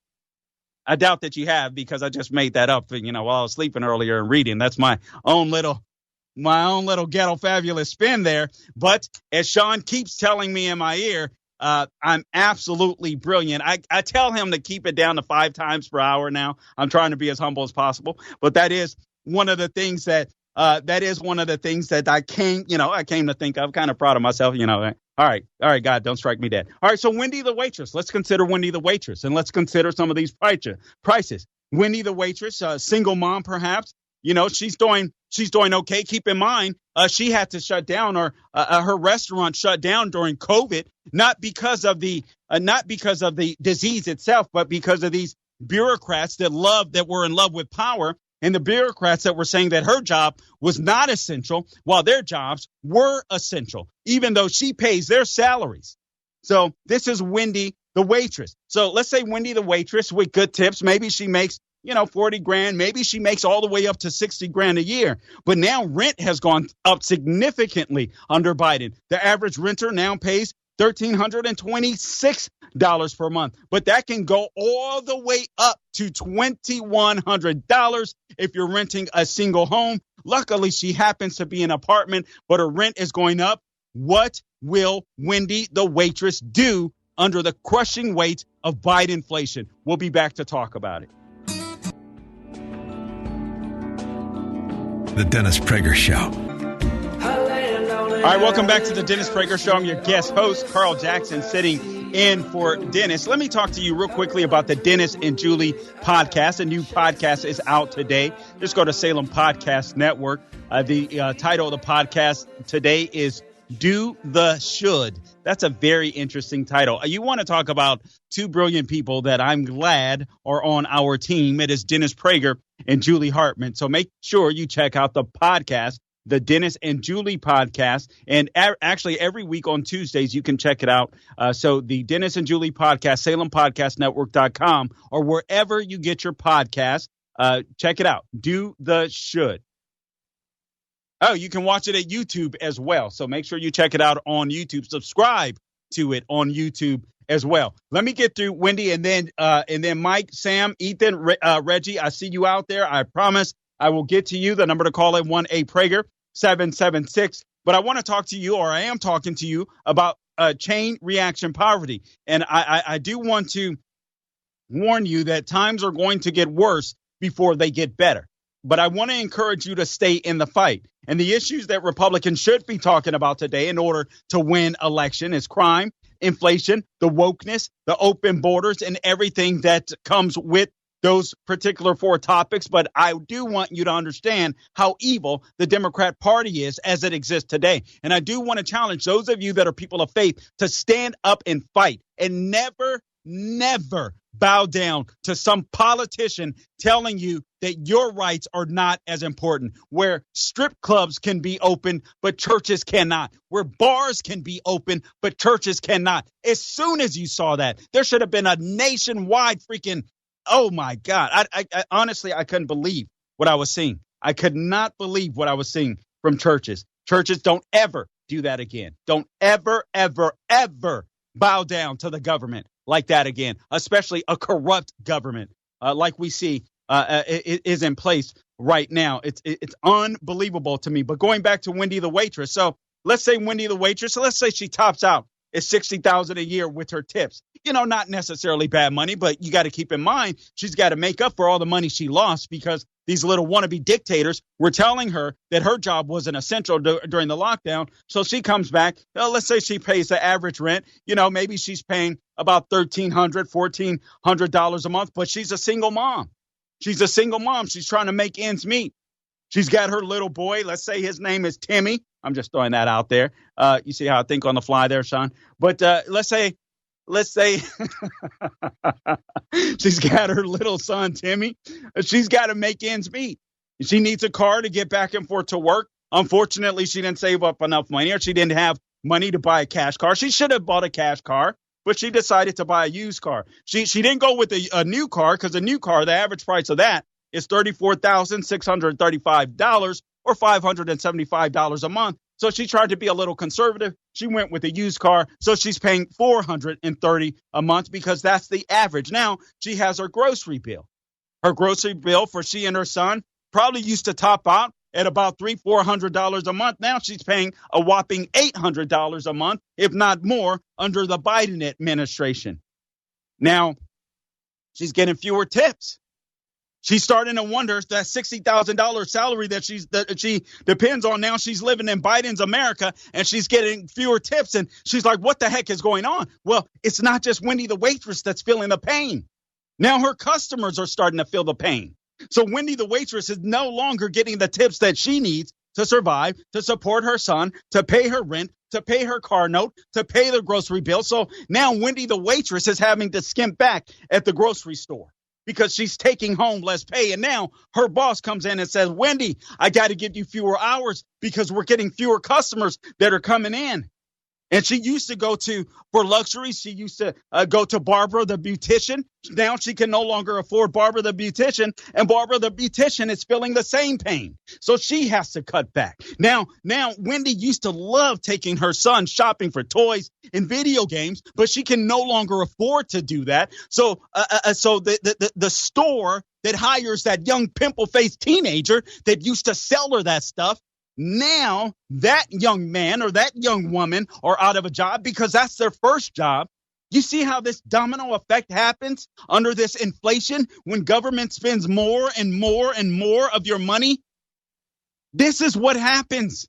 I doubt that you have, because I just made that up, while I was sleeping earlier and reading. That's my own little ghetto fabulous spin there. But as Sean keeps telling me in my ear, I'm absolutely brilliant. I tell him to keep it down to 5 times per hour now. I'm trying to be as humble as possible. But that is one of the things that I came to think of. Kind of proud of myself, All right, God, don't strike me dead. All right, so Wendy the waitress. Let's consider Wendy the waitress, and let's consider some of these prices. Wendy the waitress, single mom perhaps. She's doing okay. Keep in mind, she had to shut down, or her restaurant shut down during COVID, not because of the disease itself, but because of these bureaucrats that were in love with power. And the bureaucrats that were saying that her job was not essential, while their jobs were essential, even though she pays their salaries. So this is Wendy the waitress. So let's say Wendy the waitress with good tips. Maybe she makes, 40 grand. Maybe she makes all the way up to 60 grand a year. But now rent has gone up significantly under Biden. The average renter now pays $1,326 per month, but that can go all the way up to $2,100 if you're renting a single home. Luckily, she happens to be in an apartment, but her rent is going up. What will Wendy the waitress do under the crushing weight of Biden inflation? We'll be back to talk about it. The Dennis Prager Show. All right, welcome back to the Dennis Prager Show. I'm your guest host, Carl Jackson, sitting in for Dennis. Let me talk to you real quickly about the Dennis and Julie podcast. A new podcast is out today. Just go to Salem Podcast Network. The title of the podcast today is Do the Should. That's a very interesting title. You want to talk about two brilliant people that I'm glad are on our team. It is Dennis Prager and Julie Hartman. So make sure you check out the podcast, the Dennis and Julie podcast. And actually every week on Tuesdays, you can check it out. So the Dennis and Julie podcast, SalemPodcastNetwork.com, or wherever you get your podcast, check it out. Do the Should. Oh, you can watch it at YouTube as well. So make sure you check it out on YouTube. Subscribe to it on YouTube as well. Let me get through Wendy and then Mike, Sam, Ethan, Reggie. I see you out there. I promise I will get to you. The number to call is 1-8Prager-776. But I want to talk to you, or I am talking to you, about chain reaction poverty. And I do want to warn you that times are going to get worse before they get better. But I want to encourage you to stay in the fight. And the issues that Republicans should be talking about today in order to win election is crime, inflation, the wokeness, the open borders, and everything that comes with those particular 4 topics. But I do want you to understand how evil the Democrat Party is as it exists today. And I do want to challenge those of you that are people of faith to stand up and fight and never bow down to some politician telling you that your rights are not as important, where strip clubs can be open, but churches cannot, where bars can be open, but churches cannot. As soon as you saw that, there should have been a nationwide freaking, oh my God. I honestly, I couldn't believe what I was seeing. I could not believe what I was seeing from churches. Churches, don't ever do that again. Don't ever bow down to the government like that again, especially a corrupt government like we see is in place right now. It's unbelievable to me. But going back to Wendy the waitress. So let's say Wendy the waitress, so let's say she tops out at $60,000 a year with her tips. not necessarily bad money, but you got to keep in mind she's got to make up for all the money she lost because these little wannabe dictators were telling her that her job wasn't essential during the lockdown. So she comes back. Let's say she pays the average rent. Maybe she's paying about $1,300, $1,400 a month, but she's a single mom. She's a single mom. She's trying to make ends meet. She's got her little boy. Let's say his name is Timmy. I'm just throwing that out there. You see how I think on the fly there, Sean? But let's say she's got her little son, Timmy. She's got to make ends meet. She needs a car to get back and forth to work. Unfortunately, she didn't save up enough money, or she didn't have money to buy a cash car. She should have bought a cash car, but she decided to buy a used car. She didn't go with a new car because a new car, the average price of that is $34,635 or $575 a month. So she tried to be a little conservative. She went with a used car. So she's paying $430 a month because that's the average. Now she has her grocery bill. Her grocery bill for she and her son probably used to top out at about $300-400 a month. Now she's paying a whopping $800 a month, if not more, under the Biden administration. Now she's getting fewer tips. She's starting to wonder that $60,000 salary that she depends on. Now she's living in Biden's America and she's getting fewer tips. And she's like, what the heck is going on? Well, it's not just Wendy the waitress that's feeling the pain. Now her customers are starting to feel the pain. So Wendy the waitress is no longer getting the tips that she needs to survive, to support her son, to pay her rent, to pay her car note, to pay the grocery bill. So now Wendy the waitress is having to skimp back at the grocery store, because she's taking home less pay. And now her boss comes in and says, Wendy, I got to give you fewer hours because we're getting fewer customers that are coming in. And she used to go for luxury. She used to go to Barbara the beautician. Now she can no longer afford Barbara the beautician. And Barbara the beautician is feeling the same pain. So she has to cut back. Now Wendy used to love taking her son shopping for toys and video games, but she can no longer afford to do that. So the store that hires that young pimple-faced teenager that used to sell her that stuff, now that young man or that young woman are out of a job because that's their first job. You see how this domino effect happens under this inflation when government spends more and more and more of your money? This is what happens.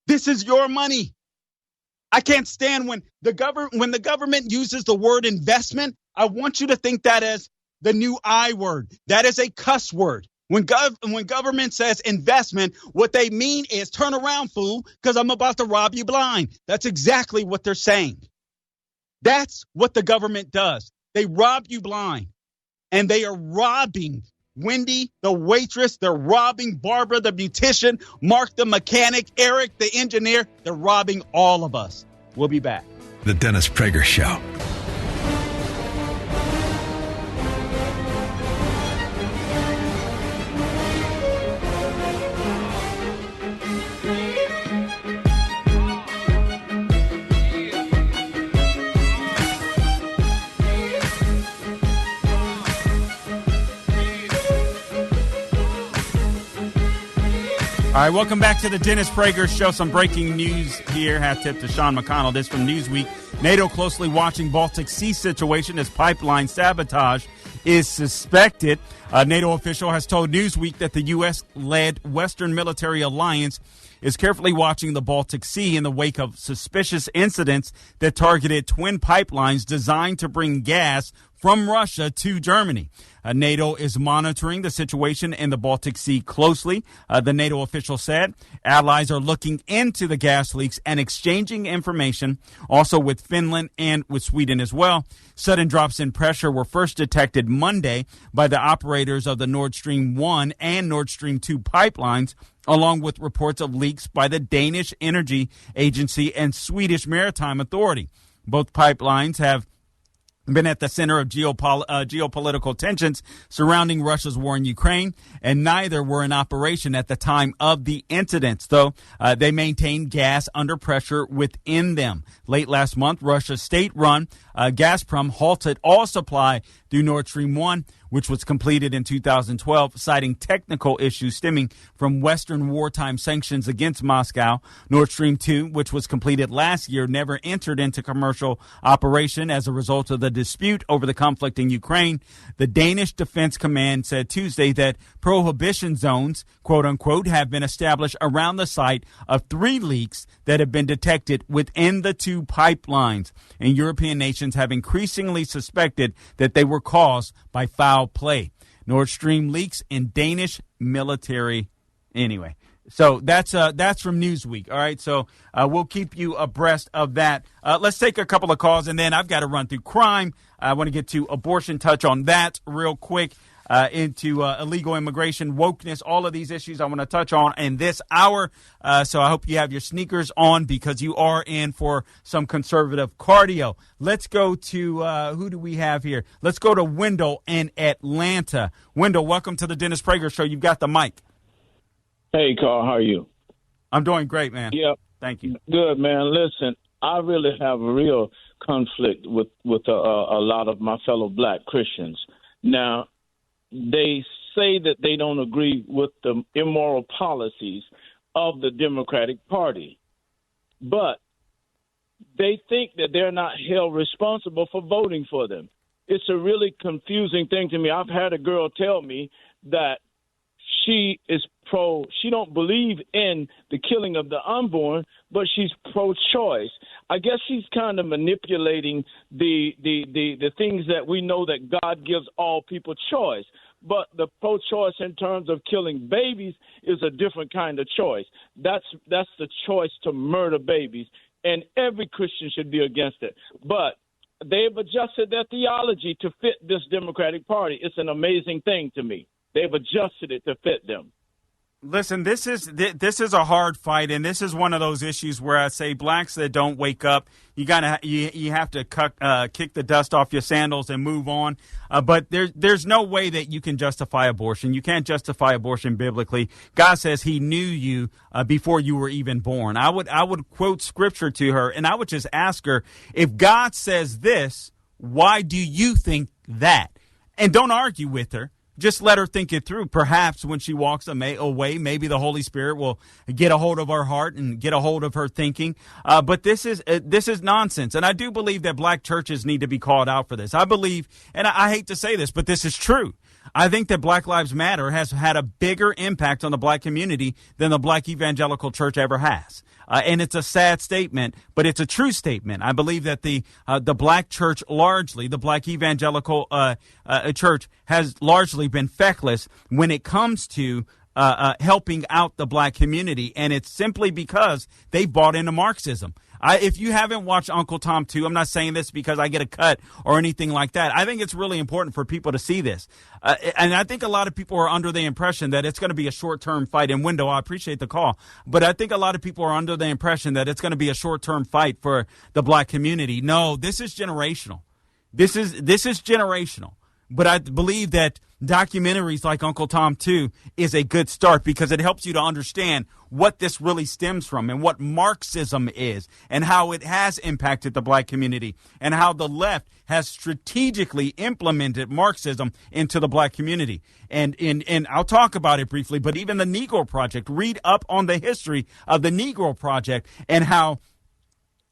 This is your money. I can't stand when the government uses the word investment. I want you to think that as the new I word. That is a cuss word. When government says investment, what they mean is turn around, fool, because I'm about to rob you blind. That's exactly what they're saying. That's what the government does. They rob you blind. And they are robbing Wendy, the waitress. They're robbing Barbara, the beautician, Mark, the mechanic, Eric, the engineer. They're robbing all of us. We'll be back. The Dennis Prager Show. All right, welcome back to the Dennis Prager Show. Some breaking news here. Hat tip to Sean McConnell. This from Newsweek. NATO closely watching Baltic Sea situation as pipeline sabotage is suspected. A NATO official has told Newsweek that the U.S.-led Western military alliance is carefully watching the Baltic Sea in the wake of suspicious incidents that targeted twin pipelines designed to bring gas from Russia to Germany. NATO is monitoring the situation in the Baltic Sea closely. The NATO official said allies are looking into the gas leaks and exchanging information also with Finland and with Sweden as well. Sudden drops in pressure were first detected Monday by the operators of the Nord Stream 1 and Nord Stream 2 pipelines, along with reports of leaks by the Danish Energy Agency and Swedish Maritime Authority. Both pipelines have been at the center of geopolitical tensions surrounding Russia's war in Ukraine, and neither were in operation at the time of the incidents, though they maintained gas under pressure within them. Late last month, Russia's state-run Gazprom halted all supply through Nord Stream 1, which was completed in 2012, citing technical issues stemming from Western wartime sanctions against Moscow. Nord Stream 2, which was completed last year, never entered into commercial operation as a result of the dispute over the conflict in Ukraine. The Danish Defense Command said Tuesday that prohibition zones, quote unquote, have been established around the site of 3 leaks that have been detected within the 2 pipelines. And European nations have increasingly suspected that they were caused by foul play. Nord Stream leaks in Danish military. Anyway, so that's from Newsweek. All right, so we'll keep you abreast of that. Let's take a couple of calls, and then I've got to run through crime. I want to get to abortion, touch on that real quick. Into illegal immigration, wokeness, all of these issues I want to touch on in this hour. So I hope you have your sneakers on because you are in for some conservative cardio. Let's go to, who do we have here? Let's go to Wendell in Atlanta. Wendell, welcome to the Dennis Prager Show. You've got the mic. Hey, Carl, how are you? I'm doing great, man. Yep. Thank you. Good, man. Listen, I really have a real conflict with a lot of my fellow black Christians. Now, they say that they don't agree with the immoral policies of the Democratic Party, but they think that they're not held responsible for voting for them. It's a really confusing thing to me. I've had a girl tell me that she don't believe in the killing of the unborn, but she's pro-choice. I guess she's kind of manipulating the things that we know that God gives all people choice. But the pro-choice in terms of killing babies is a different kind of choice. That's the choice to murder babies, and every Christian should be against it. But they've adjusted their theology to fit this Democratic Party. It's an amazing thing to me. They've adjusted it to fit them. Listen, this is a hard fight, and this is one of those issues where I say blacks that don't wake up, you have to kick the dust off your sandals and move on. But there's no way that you can justify abortion. You can't justify abortion biblically. God says He knew you before you were even born. I would quote scripture to her, and I would just ask her, if God says this, why do you think that? And don't argue with her. Just let her think it through. Perhaps when she walks away, maybe the Holy Spirit will get a hold of her heart and get a hold of her thinking. But this is nonsense. And I do believe that black churches need to be called out for this. I believe, and I hate to say this, but this is true. I think that Black Lives Matter has had a bigger impact on the black community than the black evangelical church ever has. And it's a sad statement, but it's a true statement. I believe that the black church largely, the black evangelical church has largely been feckless when it comes to helping out the black community. And it's simply because they bought into Marxism. If you haven't watched Uncle Tom 2, I'm not saying this because I get a cut or anything like that. I think it's really important for people to see this. And I think a lot of people are under the impression that it's going to be a short-term fight. And Wendell, I appreciate the call. But I think a lot of people are under the impression that it's going to be a short-term fight for the black community. No, this is generational. This is generational. But I believe that documentaries like Uncle Tom 2 is a good start because it helps you to understand what this really stems from and what Marxism is and how it has impacted the black community and how the left has strategically implemented Marxism into the black community. And I'll talk about it briefly, but even the Negro Project, read up on the history of the Negro Project and how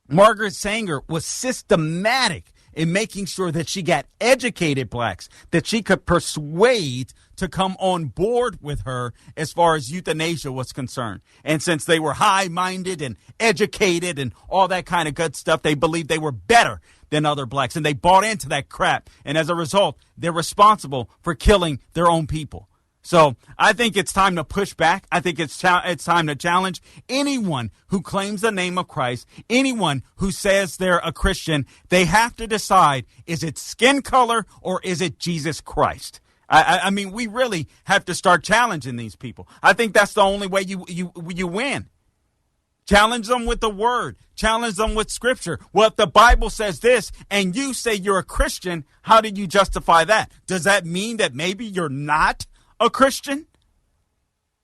Margaret Sanger was systematic in making sure that she got educated blacks, that she could persuade to come on board with her as far as euthanasia was concerned. And since they were high-minded and educated and all that kind of good stuff, they believed they were better than other blacks. And they bought into that crap. And as a result, they're responsible for killing their own people. So I think it's time to push back. I think it's time to challenge anyone who claims the name of Christ, anyone who says they're a Christian. They have to decide, is it skin color or is it Jesus Christ? I mean, we really have to start challenging these people. I think that's the only way you win. Challenge them with the word. Challenge them with scripture. Well, if the Bible says this and you say you're a Christian, how do you justify that? Does that mean that maybe you're not a Christian?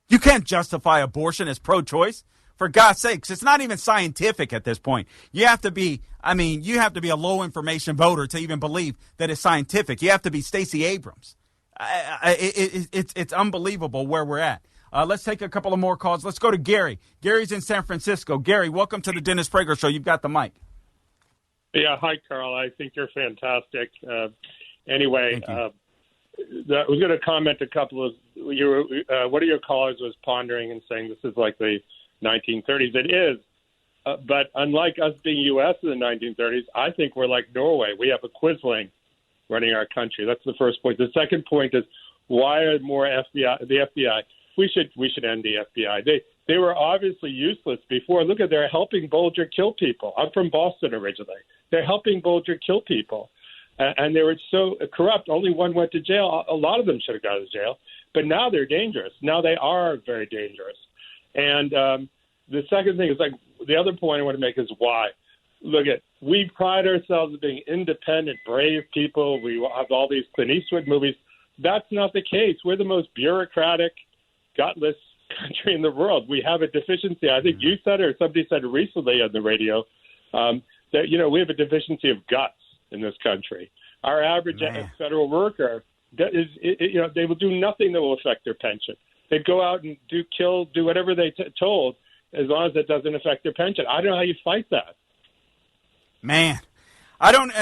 You can't justify abortion as pro-choice. For God's sakes, it's not even scientific at this point. You have to be a low information voter to even believe that it's scientific. You have to be Stacey Abrams. It's unbelievable where we're at. Let's take a couple of more calls. Let's go to Gary. Gary's in San Francisco. Gary, welcome to the Dennis Prager Show. You've got the mic. Yeah, hi, Carl. I think you're fantastic. Anyway, I was going to comment a couple of one of your callers was pondering and saying this is like the 1930s. It is, but unlike us being U.S. in the 1930s, I think we're like Norway. We have a Quisling running our country. That's the first point. The second point is why are more FBI? The FBI. We should end the FBI. They were obviously useless before. Look at they're helping Bolger kill people. I'm from Boston originally. They're helping Bolger kill people. And they were so corrupt. Only one went to jail. A lot of them should have gone to jail. But now they're dangerous. Now they are very dangerous. And the second thing is like the other point I want to make is why. Look we pride ourselves as being independent, brave people. We have all these Clint Eastwood movies. That's not the case. We're the most bureaucratic, gutless country in the world. We have a deficiency. I think you said it or somebody said it recently on the radio that, we have a deficiency of guts in this country. Our average federal worker, they will do nothing that will affect their pension. They go out and do whatever they told as long as it doesn't affect their pension. I don't know how you fight that. Man, I don't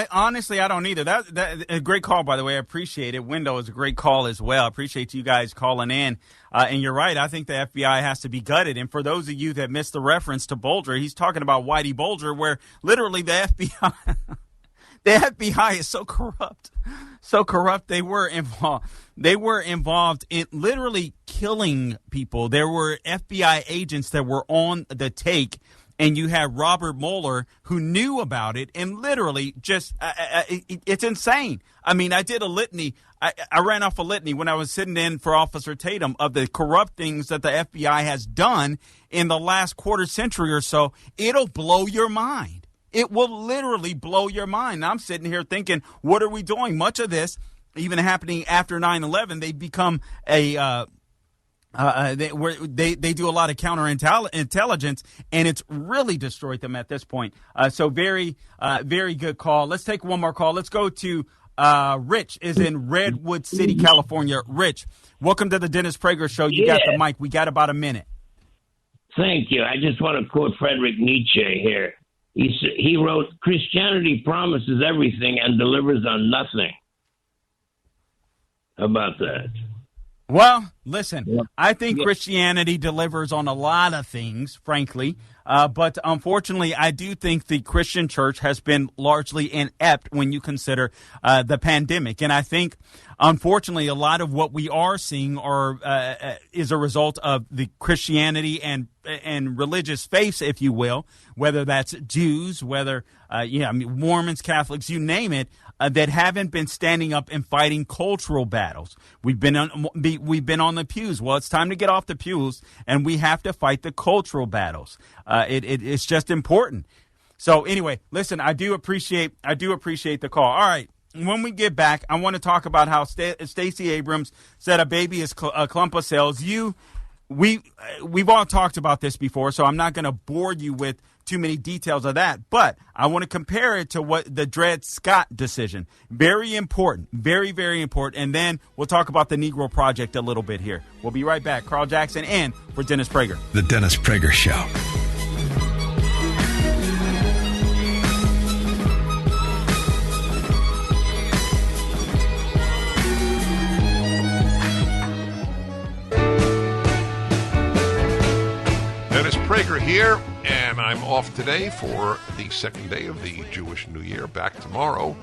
either. That a great call, by the way. I appreciate it. Window is a great call as well. I appreciate you guys calling in. And you're right. I think the FBI has to be gutted. And for those of you that missed the reference to Bolger, he's talking about Whitey Bulger, where literally the FBI, the FBI is so corrupt. So corrupt. They were involved in literally killing people. There were FBI agents that were on the take. And you have Robert Mueller who knew about it and literally just it's insane. I mean, I did a litany. I ran off a litany when I was sitting in for Officer Tatum of the corrupt things that the FBI has done in the last quarter century or so. It'll blow your mind. It will literally blow your mind. I'm sitting here thinking, what are we doing? Much of this, even happening after 9/11, they become a they do a lot of counterintelligence, and it's really destroyed them at this point. So very good call. Let's take one more call. Let's go to Rich is in Redwood City, California. Rich, welcome to the Dennis Prager Show. You got the mic. We got about a minute. Thank you. I just want to quote Friedrich Nietzsche here. He wrote, "Christianity promises everything and delivers on nothing." How about that? Well, listen, I think Christianity delivers on a lot of things, frankly. But unfortunately, I do think the Christian church has been largely inept when you consider the pandemic. And I think, unfortunately, a lot of what we are seeing is a result of the Christianity and religious faiths, if you will, whether that's Jews, whether Mormons, Catholics, you name it, that haven't been standing up and fighting cultural battles. We've been on the pews. Well, it's time to get off the pews, and we have to fight the cultural battles. It's just important. So anyway, listen, I do appreciate the call. All right. When we get back, I want to talk about how Stacey Abrams said a baby is a clump of cells. We've all talked about this before, so I'm not going to bore you with too many details of that, but I want to compare it to what the Dred Scott decision. Very important, very, very important. And then we'll talk about the Negro Project a little bit here. We'll be right back. Carl Jackson in for Dennis Prager. The Dennis Prager Show. Dennis Prager here, and I'm off today for the second day of the Jewish New Year, back tomorrow.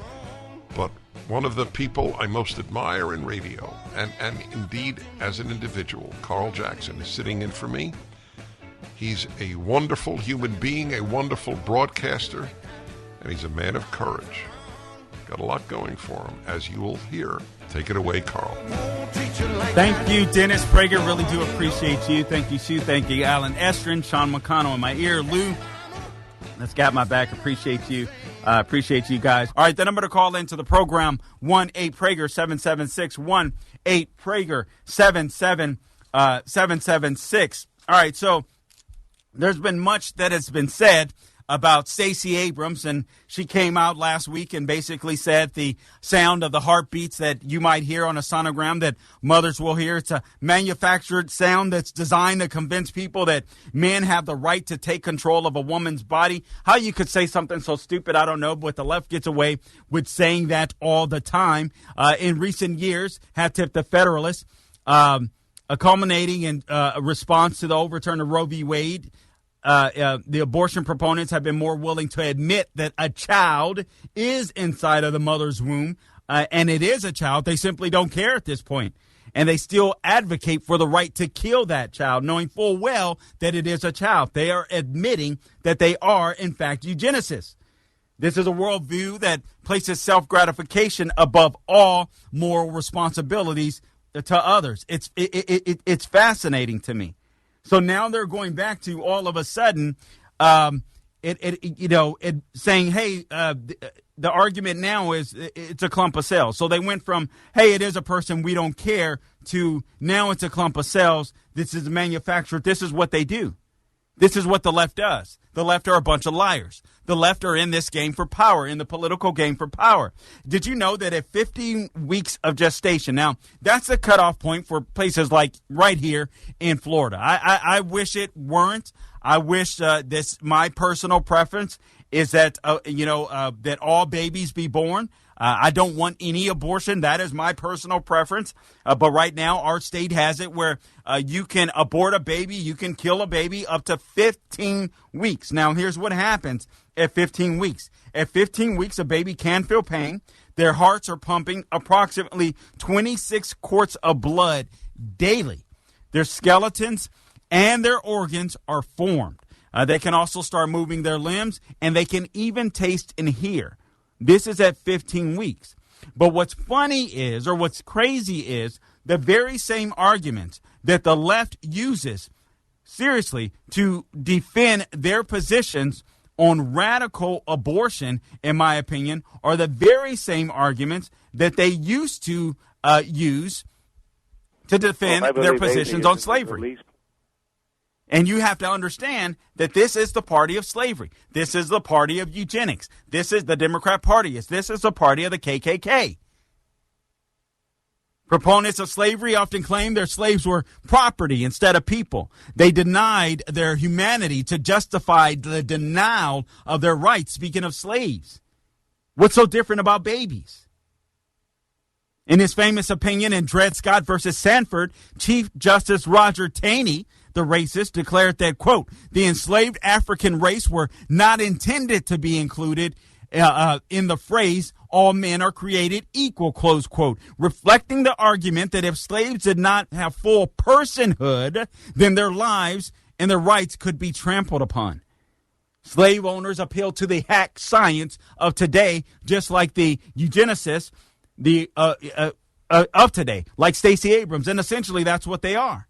But one of the people I most admire in radio, and indeed as an individual, Carl Jackson, is sitting in for me. He's a wonderful human being, a wonderful broadcaster, and he's a man of courage. Got a lot going for him, as you will hear. Take it away, Carl. Thank you, Dennis Prager. Really do appreciate you. Thank you, Sue. Thank you, Alan Estrin, Sean McConnell in my ear. Lou, that's got my back. Appreciate you. Appreciate you guys. All right, the number to call into the program, 1-8-PRAGER-776, 1-8-PRAGER-776. All right, so there's been much that has been said about Stacey Abrams, and she came out last week and basically said the sound of the heartbeats that you might hear on a sonogram that mothers will hear, it's a manufactured sound that's designed to convince people that men have the right to take control of a woman's body. How you could say something so stupid, I don't know, but the left gets away with saying that all the time. In recent years, have tipped the Federalists, culminating in a response to the overturn of Roe v. Wade. The abortion proponents have been more willing to admit that a child is inside of the mother's womb, and it is a child. They simply don't care at this point. And they still advocate for the right to kill that child, knowing full well that it is a child. They are admitting that they are, in fact, eugenicists. This is a worldview that places self-gratification above all moral responsibilities to others. It's fascinating to me. So now they're going back to all of a sudden, saying, hey, the argument now is it's a clump of cells. So they went from, hey, it is a person, we don't care, to now it's a clump of cells. This is manufactured. This is what they do. This is what the left does. The left are a bunch of liars. The left are in this game for power, in the political game for power. Did you know that at 15 weeks of gestation, now that's the cutoff point for places like right here in Florida. I wish it weren't. I wish my personal preference is that, that all babies be born. I don't want any abortion. That is my personal preference. But right now, our state has it where you can abort a baby, you can kill a baby up to 15 weeks. Now, here's what happens at 15 weeks. At 15 weeks, a baby can feel pain. Their hearts are pumping approximately 26 quarts of blood daily. Their skeletons and their organs are formed. They can also start moving their limbs, and they can even taste and hear. This is at 15 weeks. But what's funny is, or what's crazy is, the very same arguments that the left uses, seriously, to defend their positions on radical abortion, in my opinion, are the very same arguments that they used to use to defend their positions on slavery. And you have to understand that this is the party of slavery. This is the party of eugenics. This is the Democrat Party. This is the party of the KKK. Proponents of slavery often claim their slaves were property instead of people. They denied their humanity to justify the denial of their rights, speaking of slaves. What's so different about babies? In his famous opinion in Dred Scott versus Sanford, Chief Justice Roger Taney, the racist, declared that, quote, the enslaved African race were not intended to be included in the phrase, all men are created equal, close quote, reflecting the argument that if slaves did not have full personhood, then their lives and their rights could be trampled upon. Slave owners appeal to the hack science of today, just like the eugenicists of today, like Stacey Abrams, and essentially that's what they are.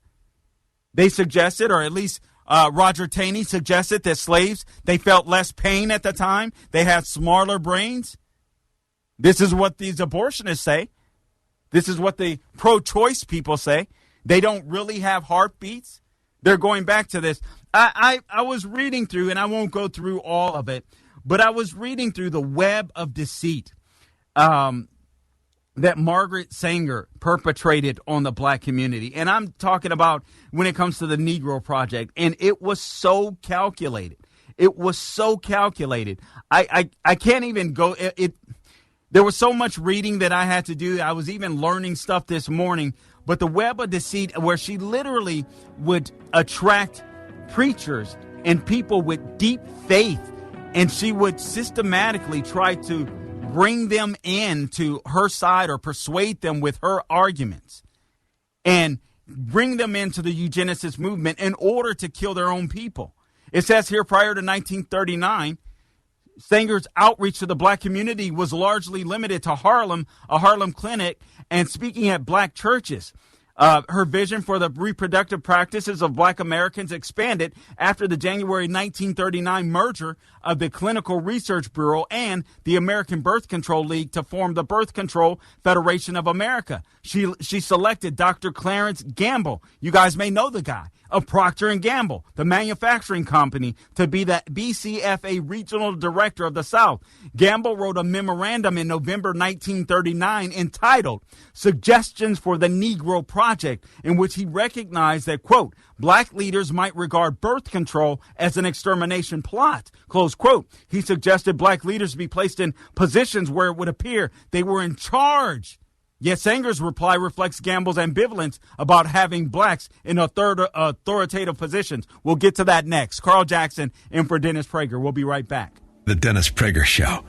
They suggested, or at least Roger Taney suggested, that slaves, they felt less pain at the time. They had smaller brains. This is what these abortionists say. This is what the pro-choice people say. They don't really have heartbeats. They're going back to this. I was reading through, and I won't go through all of it, but I was reading through the web of deceit that Margaret Sanger perpetrated on the black community. And I'm talking about when it comes to the Negro Project. And it was so calculated. It was so calculated. I can't even go. There was so much reading that I had to do. I was even learning stuff this morning. But the web of deceit, where she literally would attract preachers and people with deep faith. And she would systematically try to bring them in to her side or persuade them with her arguments and bring them into the eugenicist movement in order to kill their own people. It says here, prior to 1939, Sanger's outreach to the black community was largely limited to Harlem, a Harlem clinic, and speaking at black churches. Her vision for the reproductive practices of black Americans expanded after the January 1939 merger of the Clinical Research Bureau and the American Birth Control League to form the Birth Control Federation of America. She selected Dr. Clarence Gamble. You guys may know the guy. of Procter & Gamble, the manufacturing company, to be the BCFA regional director of the South. Gamble wrote a memorandum in November 1939 entitled Suggestions for the Negro Project, in which he recognized that, quote, black leaders might regard birth control as an extermination plot, close quote. He suggested black leaders be placed in positions where it would appear they were in charge. Yet Sanger's reply reflects Gamble's ambivalence about having blacks in authoritative positions. We'll get to that next. Carl Jackson in for Dennis Prager. We'll be right back. The Dennis Prager Show.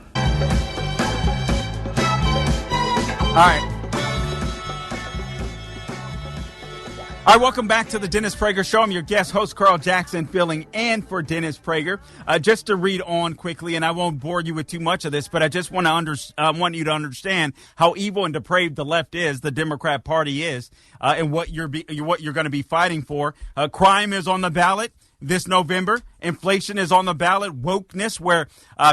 All right. All right, welcome back to the Dennis Prager Show. I'm your guest host, Carl Jackson, filling in for Dennis Prager. Just to read on quickly, and I won't bore you with too much of this, but I just want you to understand how evil and depraved the left is, the Democrat Party is, and what you're going to be fighting for. Crime is on the ballot this November. Inflation is on the ballot. Wokeness, where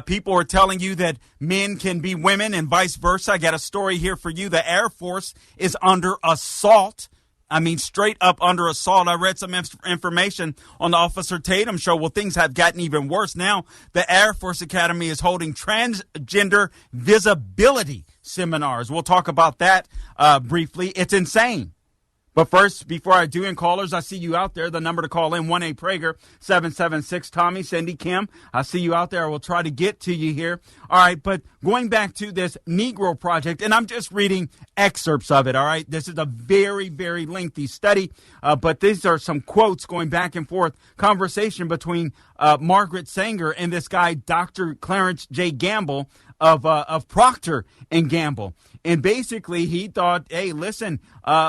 people are telling you that men can be women and vice versa. I got a story here for you. The Air Force is under assault. I mean, straight up under assault. I read some information on the Officer Tatum show. Well, things have gotten even worse. Now, the Air Force Academy is holding transgender visibility seminars. We'll talk about that briefly. It's insane. But first, before I do, and callers, I see you out there. The number to call in, 1-8-PRAGER, 776-TOMMY, Cindy, Kim. I see you out there. I will try to get to you here. All right, but going back to this Negro Project, and I'm just reading excerpts of it, all right? This is a very, very lengthy study, but these are some quotes going back and forth, conversation between Margaret Sanger and this guy, Dr. Clarence J. Gamble of Procter & Gamble. And basically, he thought, hey, listen,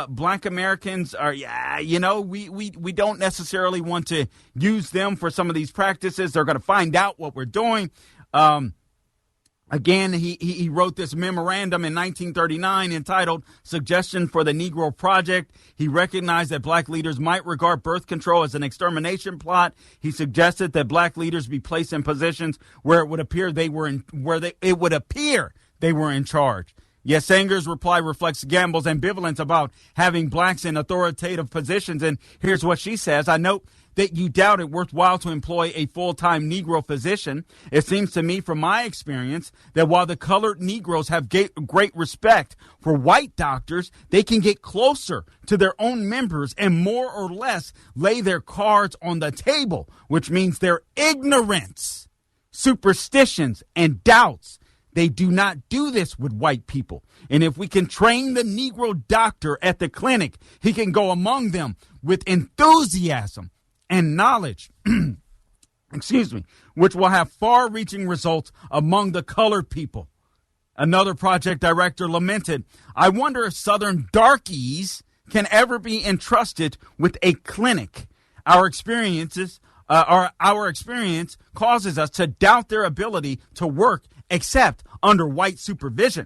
black Americans are, we don't necessarily want to use them for some of these practices. They're going to find out what we're doing. Again, he wrote this memorandum in 1939 entitled Suggestion for the Negro Project. He recognized that black leaders might regard birth control as an extermination plot. He suggested that black leaders be placed in positions where it would appear they were in charge. Yes, Sanger's reply reflects Gamble's ambivalence about having blacks in authoritative positions. And here's what she says. I note that you doubt it worthwhile to employ a full-time Negro physician. It seems to me from my experience that while the colored Negroes have great respect for white doctors, they can get closer to their own members and more or less lay their cards on the table, which means their ignorance, superstitions, and doubts. They do not do this with white people. And if we can train the Negro doctor at the clinic, he can go among them with enthusiasm and knowledge, which will have far-reaching results among the colored people. Another project director lamented, I wonder if Southern darkies can ever be entrusted with a clinic. Our experience causes us to doubt their ability to work except under white supervision.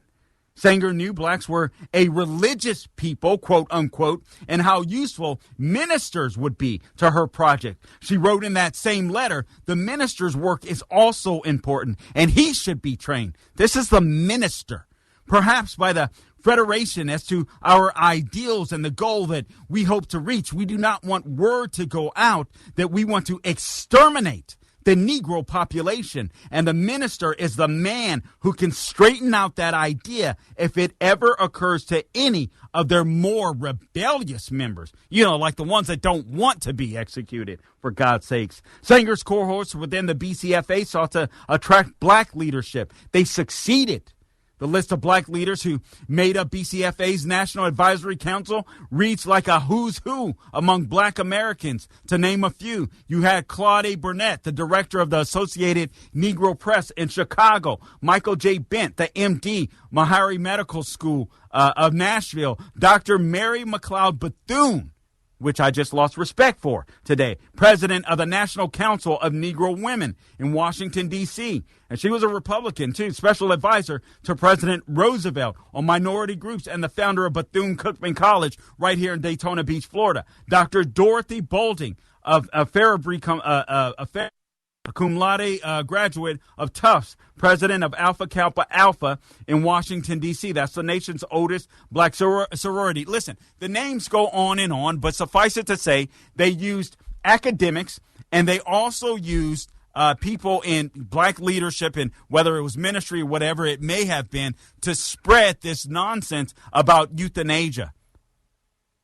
Sanger knew blacks were a religious people, quote unquote, and how useful ministers would be to her project. She wrote in that same letter, the minister's work is also important and he should be trained. This is the minister, perhaps by the Federation as to our ideals and the goal that we hope to reach. We do not want word to go out that we want to exterminate the Negro population, and the minister is the man who can straighten out that idea if it ever occurs to any of their more rebellious members, like the ones that don't want to be executed, for God's sakes. Sanger's cohorts within the BCFA sought to attract black leadership. They succeeded. The list of black leaders who made up BCFA's National Advisory Council reads like a who's who among black Americans. To name a few, you had Claude A. Burnett, the director of the Associated Negro Press in Chicago, Michael J. Bent, the MD, Meharry Medical School of Nashville, Dr. Mary McLeod Bethune, which I just lost respect for today, president of the National Council of Negro Women in Washington, D.C., and she was a Republican, too, special advisor to President Roosevelt on minority groups and the founder of Bethune-Cookman College right here in Daytona Beach, Florida. Dr. Dorothy Boulding of Farabee cum laude graduate of Tufts, president of Alpha Kappa Alpha in Washington, D.C. That's the nation's oldest black sorority. Listen, the names go on, but suffice it to say, they used academics, and they also used people in black leadership, and whether it was ministry or whatever it may have been, to spread this nonsense about euthanasia.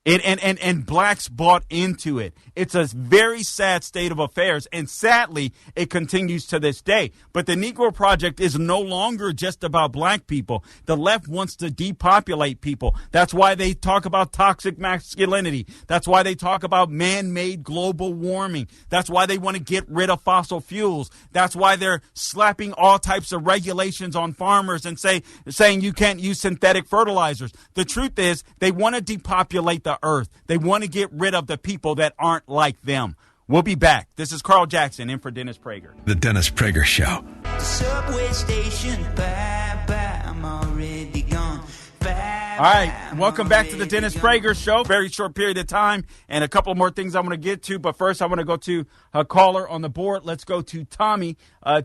And blacks bought into it. It's a very sad state of affairs, and sadly, it continues to this day. But the Negro Project is no longer just about black people. The left wants to depopulate people. That's why they talk about toxic masculinity. That's why they talk about man-made global warming. That's why they want to get rid of fossil fuels. That's why they're slapping all types of regulations on farmers and saying you can't use synthetic fertilizers. The truth is, they want to depopulate the earth. They want to get rid of the people that aren't like them. We'll be back. This is Carl Jackson in for Dennis Prager. The Dennis Prager Show. The subway station, bye bye, I'm already gone. Bye, all right, welcome back to the Dennis Prager Show. Very short period of time and a couple more things I want to get to. But first, I want to go to a caller on the board. Let's go to Tommy.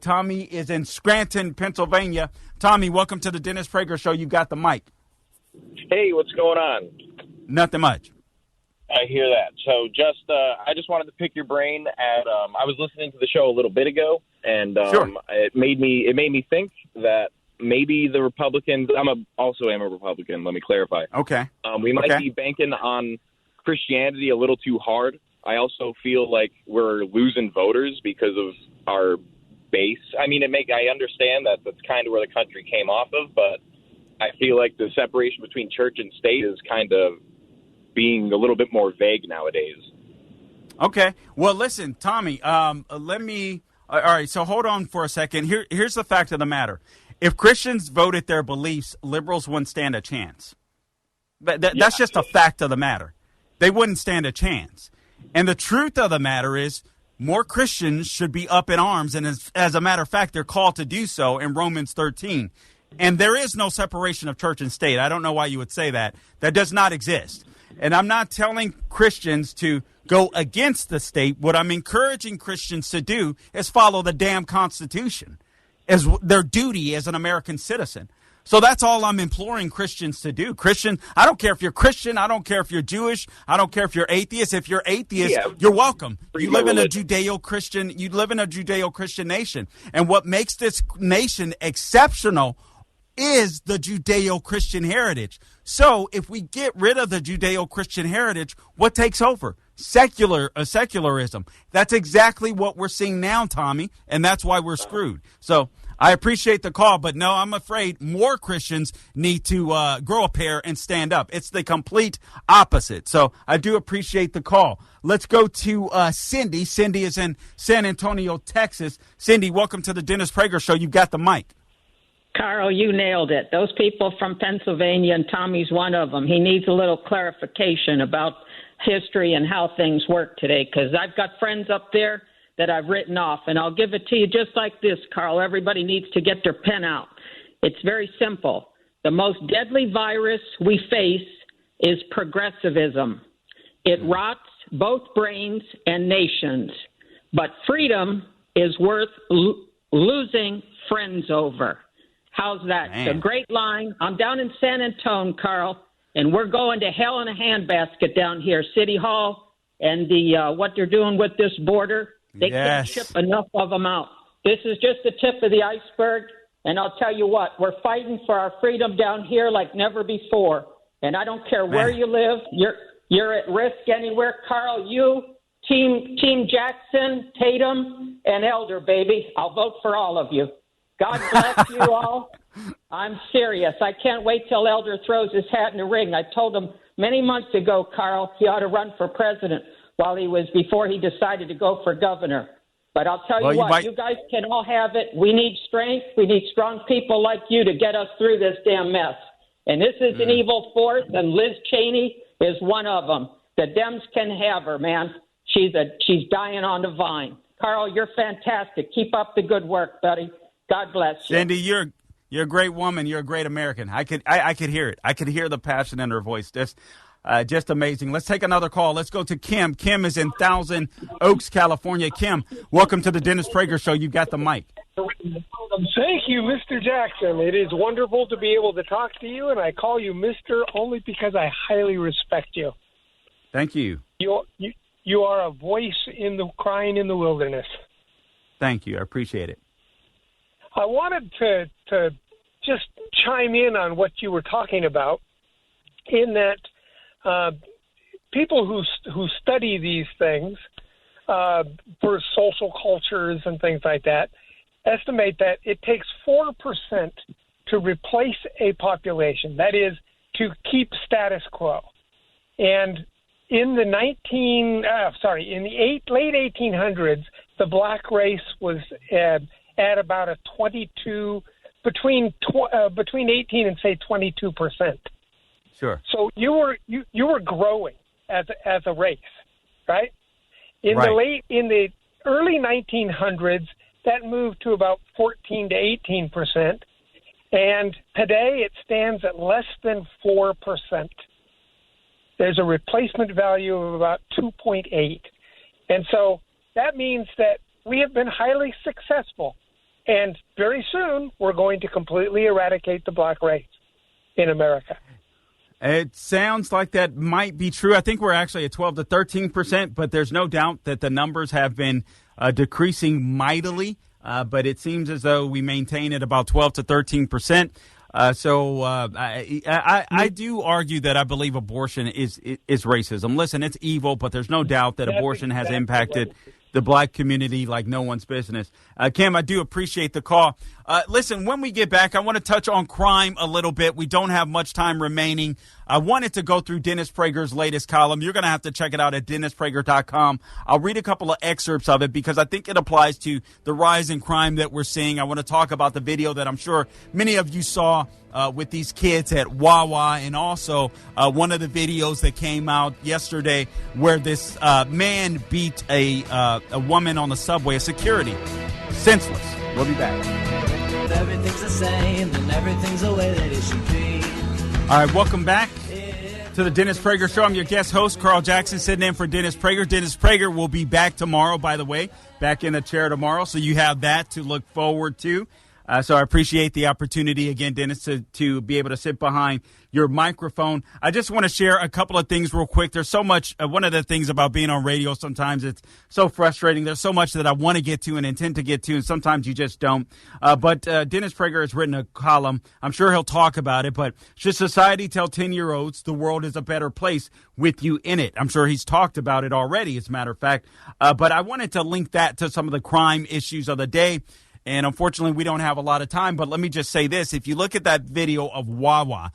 Tommy is in Scranton, Pennsylvania. Tommy, welcome to the Dennis Prager Show. You got the mic. Hey, what's going on? Nothing much. I hear that. So I just wanted to pick your brain I was listening to the show a little bit ago, and sure. it made me think that maybe the Republicans, also am a Republican, let me clarify. Okay. We might be banking on Christianity a little too hard. I also feel like we're losing voters because of our base. I mean, I understand that that's kind of where the country came off of, but I feel like the separation between church and state is kind of being a little bit more vague nowadays. Okay. Well, listen, Tommy, all right, so hold on for a second. Here's the fact of the matter. If Christians voted their beliefs, liberals wouldn't stand a chance. That's just a fact of the matter. They wouldn't stand a chance. And the truth of the matter is more Christians should be up in arms, and as a matter of fact, they're called to do so in Romans 13. And there is no separation of church and state. I don't know why you would say that. That does not exist. And I'm not telling Christians to go against the state. What I'm encouraging Christians to do is follow the damn Constitution as their duty as an American citizen. So that's all I'm imploring Christians to do. Christian, I don't care if you're Christian. I don't care if you're Jewish. I don't care if you're atheist. If you're atheist, you're welcome. You live in a Judeo-Christian nation. And what makes this nation exceptional is the Judeo-Christian heritage. So if we get rid of the Judeo-Christian heritage, what takes over? Secularism. That's exactly what we're seeing now, Tommy, and that's why we're screwed. So I appreciate the call, but no, I'm afraid more Christians need to grow a pair and stand up. It's the complete opposite. So I do appreciate the call. Let's go to Cindy. Cindy is in San Antonio, Texas. Cindy, welcome to the Dennis Prager Show. You've got the mic. Carl, you nailed it. Those people from Pennsylvania, and Tommy's one of them. He needs a little clarification about history and how things work today, because I've got friends up there that I've written off, and I'll give it to you just like this, Carl. Everybody needs to get their pen out. It's very simple. The most deadly virus we face is progressivism. It rots both brains and nations, but freedom is worth losing friends over. How's that? Man. It's a great line. I'm down in San Antonio, Carl, and we're going to hell in a handbasket down here. City Hall and what they're doing with this border, they can't ship enough of them out. This is just the tip of the iceberg, and I'll tell you what, we're fighting for our freedom down here like never before. And I don't care where you live, you're at risk anywhere. Carl, you, Team Jackson, Tatum, and Elder, baby. I'll vote for all of you. God bless you all. I'm serious. I can't wait till Elder throws his hat in the ring. I told him many months ago, Carl, he ought to run for president before he decided to go for governor. But I'll tell you what, you guys can all have it. We need strength. We need strong people like you to get us through this damn mess. And this is an evil force, and Liz Cheney is one of them. The Dems can have her, man. She's dying on the vine. Carl, you're fantastic. Keep up the good work, buddy. God bless you. Cindy, you're a great woman. You're a great American. I could hear it. I could hear the passion in her voice. Just amazing. Let's take another call. Let's go to Kim. Kim is in Thousand Oaks, California. Kim, welcome to the Dennis Prager Show. You've got the mic. Thank you, Mr. Jackson. It is wonderful to be able to talk to you, and I call you Mr. only because I highly respect you. Thank you. You are a voice in the crying in the wilderness. Thank you. I appreciate it. I wanted to just chime in on what you were talking about, in that people who study these things for social cultures and things like that estimate that it takes 4% to replace a population. That is, to keep status quo. And in the late 1800s, the black race was at about a 22 between 18 and say 22%. Sure. So you were growing as a race, right? In the early 1900s, that moved to about 14 to 18%, and today it stands at less than 4%. There's a replacement value of about 2.8, and so that means that we have been highly successful, and very soon we're going to completely eradicate the black race in America. It sounds like that might be true. I think we're actually at 12 to 13%, but there's no doubt that the numbers have been decreasing mightily. But it seems as though we maintain at about 12 to 13%. So I do argue that I believe abortion is racism. Listen, it's evil, but there's no doubt that abortion has impacted the black community like no one's business. Kim, I do appreciate the call. Listen, when we get back, I want to touch on crime a little bit. We don't have much time remaining. I wanted to go through Dennis Prager's latest column. You're going to have to check it out at DennisPrager.com. I'll read a couple of excerpts of it because I think it applies to the rise in crime that we're seeing. I want to talk about the video that I'm sure many of you saw with these kids at Wawa, and also one of the videos that came out yesterday where this man beat a woman on the subway, a security, senseless. We'll be back. Everything's the same, and everything's the way that it should be. All right, welcome back to the Dennis Prager Show. I'm your guest host, Carl Jackson, sitting in for Dennis Prager. Dennis Prager will be back tomorrow, by the way, back in the chair tomorrow, so you have that to look forward to. So I appreciate the opportunity again, Dennis, to be able to sit behind your microphone. I just want to share a couple of things real quick. There's so much. One of the things about being on radio, sometimes it's so frustrating. There's so much that I want to get to and intend to get to, and sometimes you just don't. But Dennis Prager has written a column. I'm sure he'll talk about it. But should society tell 10-year-olds the world is a better place with you in it? I'm sure he's talked about it already, as a matter of fact. But I wanted to link that to some of the crime issues of the day. And unfortunately, we don't have a lot of time, but let me just say this. If you look at that video of Wawa,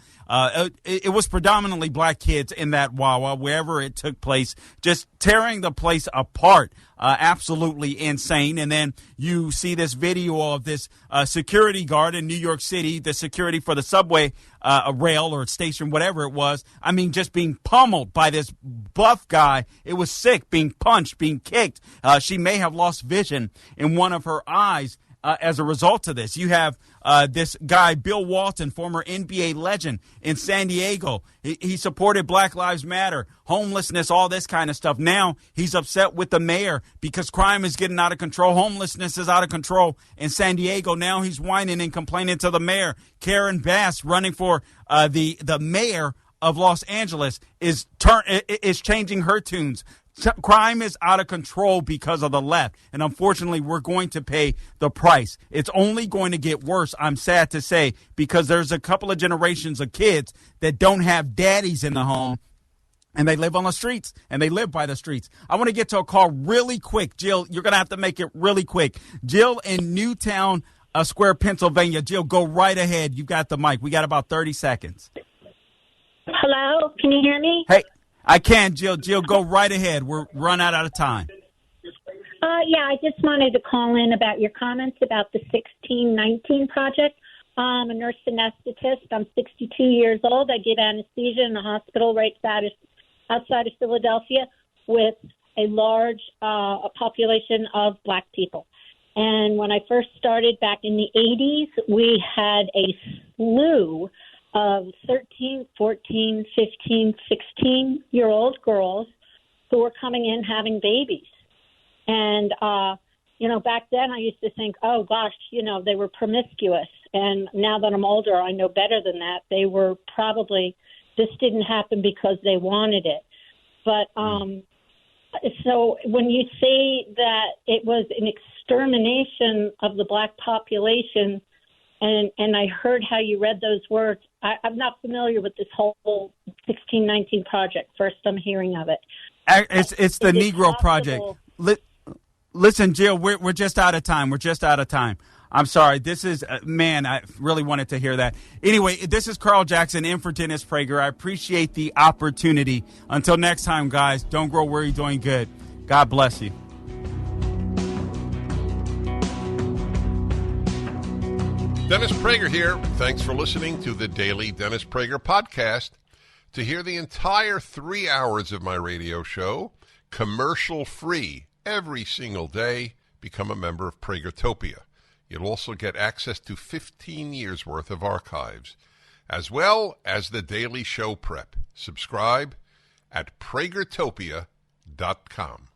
it was predominantly black kids in that Wawa, wherever it took place, just tearing the place apart. Absolutely insane. And then you see this video of this security guard in New York City, the security for the subway rail or station, whatever it was. I mean, just being pummeled by this buff guy. It was sick, being punched, being kicked. She may have lost vision in one of her eyes. As a result of this, you have this guy, Bill Walton, former NBA legend in San Diego. He supported Black Lives Matter, homelessness, all this kind of stuff. Now he's upset with the mayor because crime is getting out of control. Homelessness is out of control in San Diego. Now he's whining and complaining to the mayor. Karen Bass, running for the mayor of Los Angeles, is changing her tunes. Crime is out of control because of the left, and unfortunately, we're going to pay the price. It's only going to get worse, I'm sad to say, because there's a couple of generations of kids that don't have daddies in the home, and they live on the streets, and they live by the streets. I want to get to a call really quick. Jill, you're going to have to make it really quick. Jill in Newtown Square, Pennsylvania. Jill, go right ahead. You got the mic. We got about 30 seconds. Hello? Can you hear me? Hey. I can, Jill. Jill, go right ahead. We're run out of time. Yeah, I just wanted to call in about your comments about the 1619 project. I'm a nurse anesthetist. I'm 62 years old. I did anesthesia in a hospital right outside of Philadelphia with a large population of black people. And when I first started back in the 80s, we had a slew of 13, 14, 15, 16-year-old girls who were coming in having babies. And, back then I used to think, oh, gosh, they were promiscuous. And now that I'm older, I know better than that. They were probably, this didn't happen because they wanted it. But so when you say that it was an extermination of the black population, and I heard how you read those words, I'm not familiar with this whole 1619 project. First I'm hearing of it. It's the Negro Project. Listen, Jill, we're just out of time. I'm sorry. This is, I really wanted to hear that. Anyway, this is Carl Jackson in for Dennis Prager. I appreciate the opportunity. Until next time, guys, don't grow weary doing good. God bless you. Dennis Prager here. Thanks for listening to the Daily Dennis Prager Podcast. To hear the entire 3 hours of my radio show, commercial-free, every single day, become a member of Pragertopia. You'll also get access to 15 years' worth of archives, as well as the daily show prep. Subscribe at pragertopia.com.